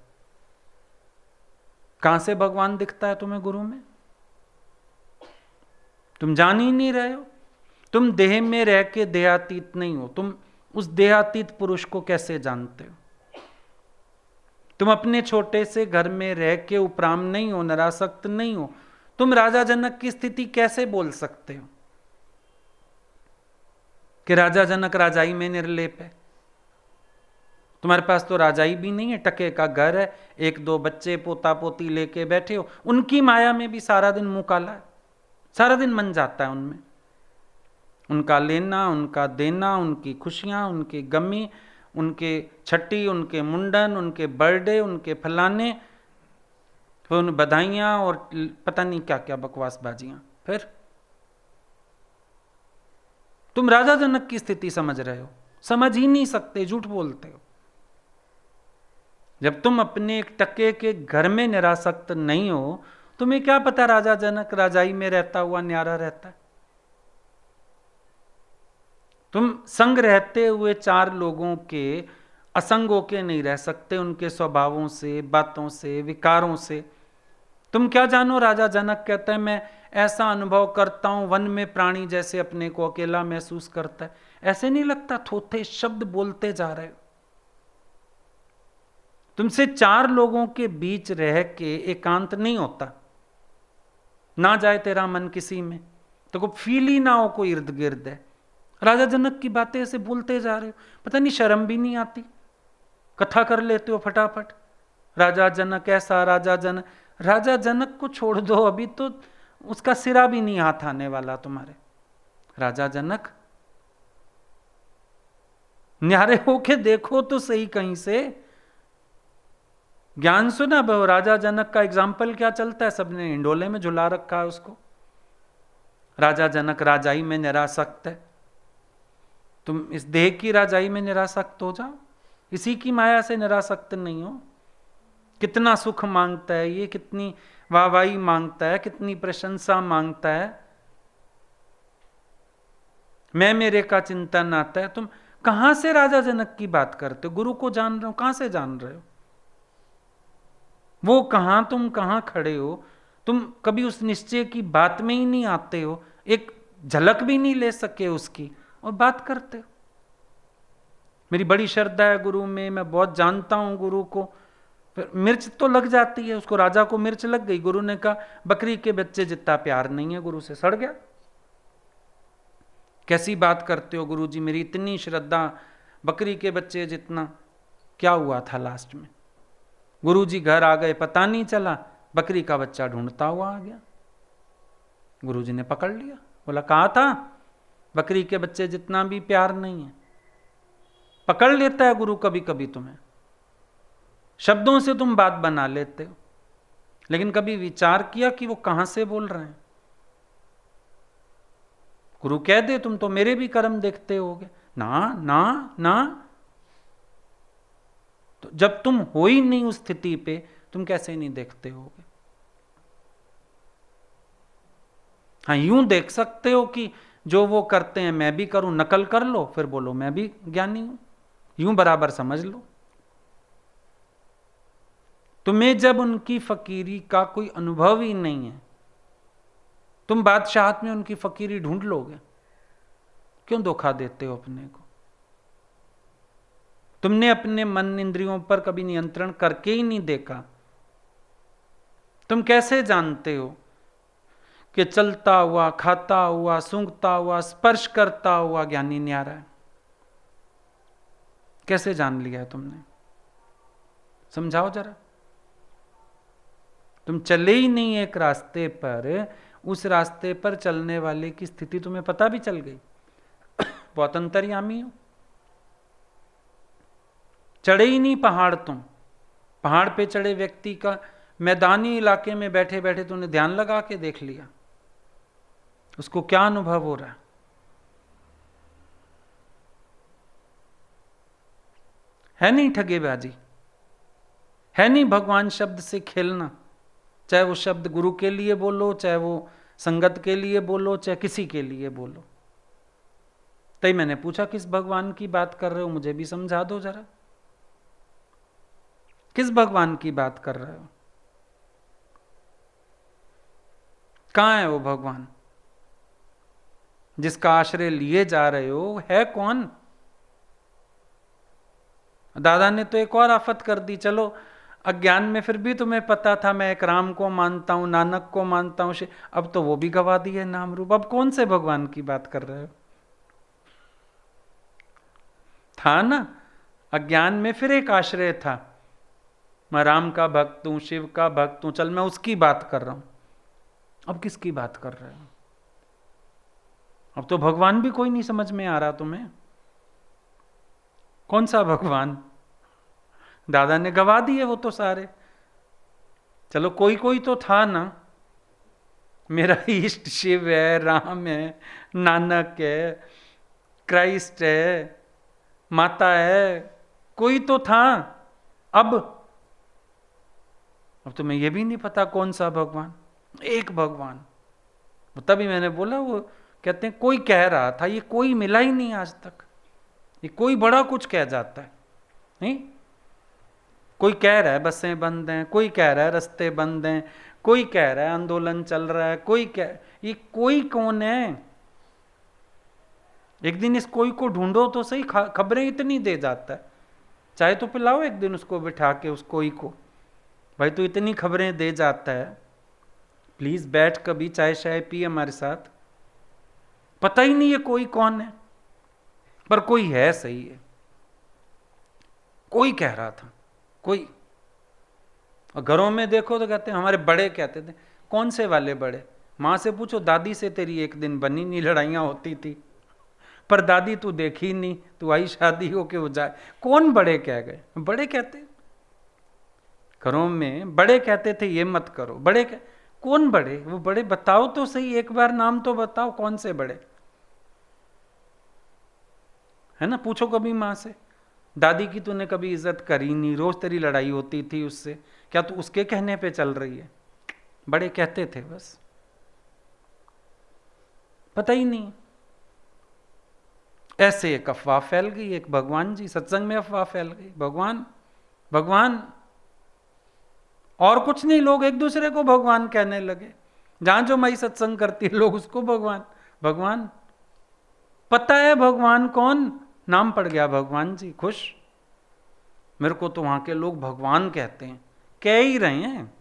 कहां से भगवान दिखता है तुम्हें गुरु में? तुम जान ही नहीं रहे हो। तुम देह में रह के देहातीत नहीं हो, तुम उस देहातीत पुरुष को कैसे जानते हो? तुम अपने छोटे से घर में रह के उपराम नहीं हो, निरासक्त नहीं हो, तुम राजा जनक की स्थिति कैसे बोल सकते हो कि राजा जनक राजाई में निर्लेप है? तुम्हारे पास तो राजाई भी नहीं है, टके का घर है, एक दो बच्चे पोता पोती लेके बैठे हो, उनकी माया में भी सारा दिन मुंह काला है, सारा दिन मन जाता है उनमें। उनका लेना, उनका देना, उनकी खुशियां, उनकी गमी, उनके छठी, उनके मुंडन, उनके बर्थडे, उनके फलाने, फिर उन बधाइयां और पता नहीं क्या क्या बकवासबाजियां। फिर तुम राजा जनक की स्थिति समझ रहे हो? समझ ही नहीं सकते, झूठ बोलते हो। जब तुम अपने एक टके के घर में निरासक्त नहीं हो, तुम्हें क्या पता राजा जनक राजाई में रहता हुआ न्यारा रहता है। तुम संग रहते हुए चार लोगों के असंग होके नहीं रह सकते, उनके स्वभावों से, बातों से, विकारों से। तुम क्या जानो? राजा जनक कहता है मैं ऐसा अनुभव करता हूं, वन में प्राणी जैसे अपने को अकेला महसूस करता है। ऐसे नहीं लगता, थोथे शब्द बोलते जा रहे हो। तुमसे चार लोगों के बीच रह के एकांत नहीं होता। ना जाए तेरा मन किसी में, तो को फील ही ना हो कोई इर्द गिर्द है। राजा जनक की बातें ऐसे बोलते जा रहे हो, पता नहीं शर्म भी नहीं आती। कथा कर लेते हो फटाफट, राजा जनक ऐसा, राजा जनक। राजा जनक को छोड़ दो, अभी तो उसका सिरा भी नहीं हाथ आने वाला तुम्हारे। राजा जनक न्यारे होके देखो तो सही कहीं से। ज्ञान सुना बहु, राजा जनक का एग्जाम्पल क्या चलता है? सबने हिंडोले में झुला रखा है उसको। राजा जनक राजाई में निरासक्त है, तुम इस देह की राजाई में निरासक्त हो जाओ, इसी की माया से निरासक्त नहीं हो। कितना सुख मांगता है ये, कितनी वाहवाही मांगता है, कितनी प्रशंसा मांगता है, मैं मेरे का चिंतन आता है। तुम कहां से राजा जनक की बात करते हो? गुरु को जान रहे हो, कहां से जान रहे हो? वो कहां, तुम कहां खड़े हो? तुम कभी उस निश्चय की बात में ही नहीं आते हो, एक झलक भी नहीं ले सके उसकी, और बात करते हो। मेरी बड़ी श्रद्धा है गुरु में, मैं बहुत जानता हूं गुरु को। फिर मिर्च तो लग जाती है उसको, राजा को मिर्च लग गई। गुरु ने कहा बकरी के बच्चे जितना प्यार नहीं है गुरु से, सड़ गया। कैसी बात करते हो गुरु जी, मेरी इतनी श्रद्धा, बकरी के बच्चे जितना। क्या हुआ था लास्ट में? गुरु जी घर आ गए, पता नहीं चला, बकरी का बच्चा ढूंढता हुआ आ गया। गुरु जी ने पकड़ लिया, बोला कहा था बकरी के बच्चे जितना भी प्यार नहीं है। पकड़ लेता है गुरु कभी कभी तुम्हें, शब्दों से तुम बात बना लेते हो, लेकिन कभी विचार किया कि वो कहां से बोल रहे हैं? गुरु कह दे तुम तो मेरे भी कर्म देखते होगे। ना ना ना, तो जब तुम हो ही नहीं उस स्थिति पे, तुम कैसे नहीं देखते होगे? हाँ, यूं देख सकते हो कि जो वो करते हैं मैं भी करूं, नकल कर लो, फिर बोलो मैं भी ज्ञानी हूं, यूं बराबर समझ लो। तुम्हें जब उनकी फकीरी का कोई अनुभव ही नहीं है, तुम बादशाहत में उनकी फकीरी ढूंढ लोगे? क्यों धोखा देते हो अपने को? तुमने अपने मन इंद्रियों पर कभी नियंत्रण करके ही नहीं देखा। तुम कैसे जानते हो कि चलता हुआ, खाता हुआ, सूंघता हुआ, स्पर्श करता हुआ ज्ञानी न्यारा है? कैसे जान लिया है तुमने? समझाओ जरा। तुम चले ही नहीं एक रास्ते पर, उस रास्ते पर चलने वाले की स्थिति तुम्हें पता भी चल गई। बहुत अंतर्यामी हो। चढ़े ही नहीं पहाड़ तुम। पहाड़ पे चढ़े व्यक्ति का मैदानी इलाके में बैठे बैठे तुमने ध्यान लगा के देख लिया, उसको क्या अनुभव हो रहा है? नहीं ठगेबाजी, है नहीं भगवान शब्द से खेलना। चाहे वो शब्द गुरु के लिए बोलो, चाहे वो संगत के लिए बोलो, चाहे किसी के लिए बोलो। तभी मैंने पूछा किस भगवान की बात कर रहे हो, मुझे भी समझा दो जरा। किस भगवान की बात कर रहे हो? कहां है वो भगवान जिसका आश्रय लिए जा रहे हो? है कौन? दादा ने तो एक और आफत कर दी। चलो अज्ञान में फिर भी तुम्हें पता था मैं एक राम को मानता हूं, नानक को मानता हूं, अब तो वो भी गवा दिए नाम रूप। अब कौन से भगवान की बात कर रहे हो? था ना अज्ञान में फिर एक आश्रय था, मैं राम का भक्त हूं, शिव का भक्त हूं, चल मैं उसकी बात कर रहा हूं। अब किसकी बात कर रहे हो? अब तो भगवान भी कोई नहीं समझ में आ रहा तुम्हें। कौन सा भगवान? दादा ने गवा दिए वो तो सारे। चलो कोई कोई तो था ना, मेरा इष्ट शिव है, राम है, नानक है, क्राइस्ट है, माता है, कोई तो था। अब तुम्हें यह भी नहीं पता कौन सा भगवान? एक भगवान। तभी मैंने बोला, वो कहते हैं कोई कह रहा था, ये कोई मिला ही नहीं आज तक। ये कोई बड़ा कुछ कह जाता है, नहीं? कोई कह रहा है बसें बंद हैं, कोई कह रहा है रास्ते बंद हैं, कोई कह रहा है आंदोलन चल रहा है, कोई कह, ये कोई कौन है? एक दिन इस कोई को ढूंढो तो सही, खबरें इतनी दे जाता है। चाहे तो पिलाओ एक दिन उसको बिठा के, उस कोई को, भाई तो इतनी खबरें दे जाता है, प्लीज बैठ कभी चाय शाय पी हमारे साथ। पता ही नहीं है कोई कौन है, पर कोई है, सही है। कोई कह रहा था, कोई। और घरों में देखो तो कहते हैं हमारे बड़े कहते थे। कौन से वाले बड़े? माँ से पूछो, दादी से तेरी एक दिन बनी नहीं, लड़ाइयाँ होती थी, पर दादी तू देखी नहीं, तू आई शादी हो के वो जाए। कौन बड़े कह गए? बड़े कहते, घरों में बड़े कहते थे ये मत करो, बड़े कौन बड़े? वो बड़े बताओ तो सही, एक बार नाम तो बताओ, कौन से बड़े? है ना, पूछो कभी माँ से। दादी की तूने कभी इज्जत करी नहीं, रोज तेरी लड़ाई होती थी उससे, क्या तू उसके कहने पे चल रही है? बड़े कहते थे बस, पता ही नहीं। ऐसे एक अफवाह फैल गई, एक भगवान जी, सत्संग में अफवाह फैल गई, भगवान भगवान, और कुछ नहीं। लोग एक दूसरे को भगवान कहने लगे। जहां जो माई सत्संग करती है लोग उसको भगवान भगवान। पता है भगवान कौन? नाम पड़ गया भगवान जी, खुश। मेरे को तो वहां के लोग भगवान कहते हैं, कह ही रहे हैं।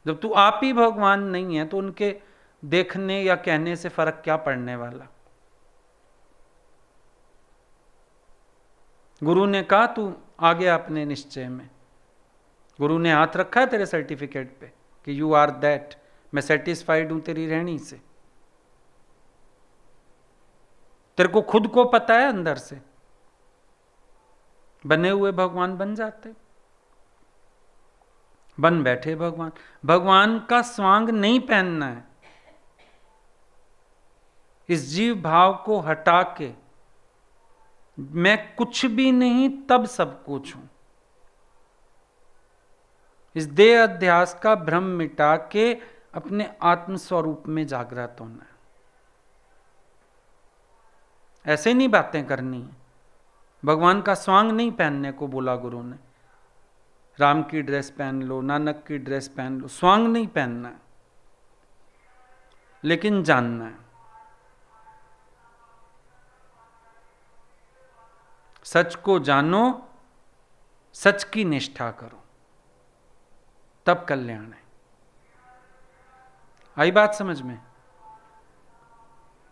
जब तू आप ही भगवान नहीं है तो उनके देखने या कहने से फर्क क्या पड़ने वाला। गुरु ने कहा तू आ गया अपने निश्चय में, गुरु ने हाथ रखा है तेरे सर्टिफिकेट पे कि यू आर दैट, मैं सेटिस्फाइड हूं तेरी रहनी से। तेरे को खुद को पता है अंदर से, बने हुए भगवान बन जाते, बन बैठे भगवान। भगवान का स्वांग नहीं पहनना है, इस जीव भाव को हटा के मैं कुछ भी नहीं तब सब कुछ हूं, इस देह अध्यास का भ्रम मिटा के अपने आत्म स्वरूप में जागृत होना है। ऐसे नहीं बातें करनी है। भगवान का स्वांग नहीं पहनने को बोला गुरु ने, राम की ड्रेस पहन लो, नानक की ड्रेस पहन लो, स्वांग नहीं पहनना है, लेकिन जानना है। सच को जानो, सच की निष्ठा करो, तब कल्याण है। आई बात समझ में?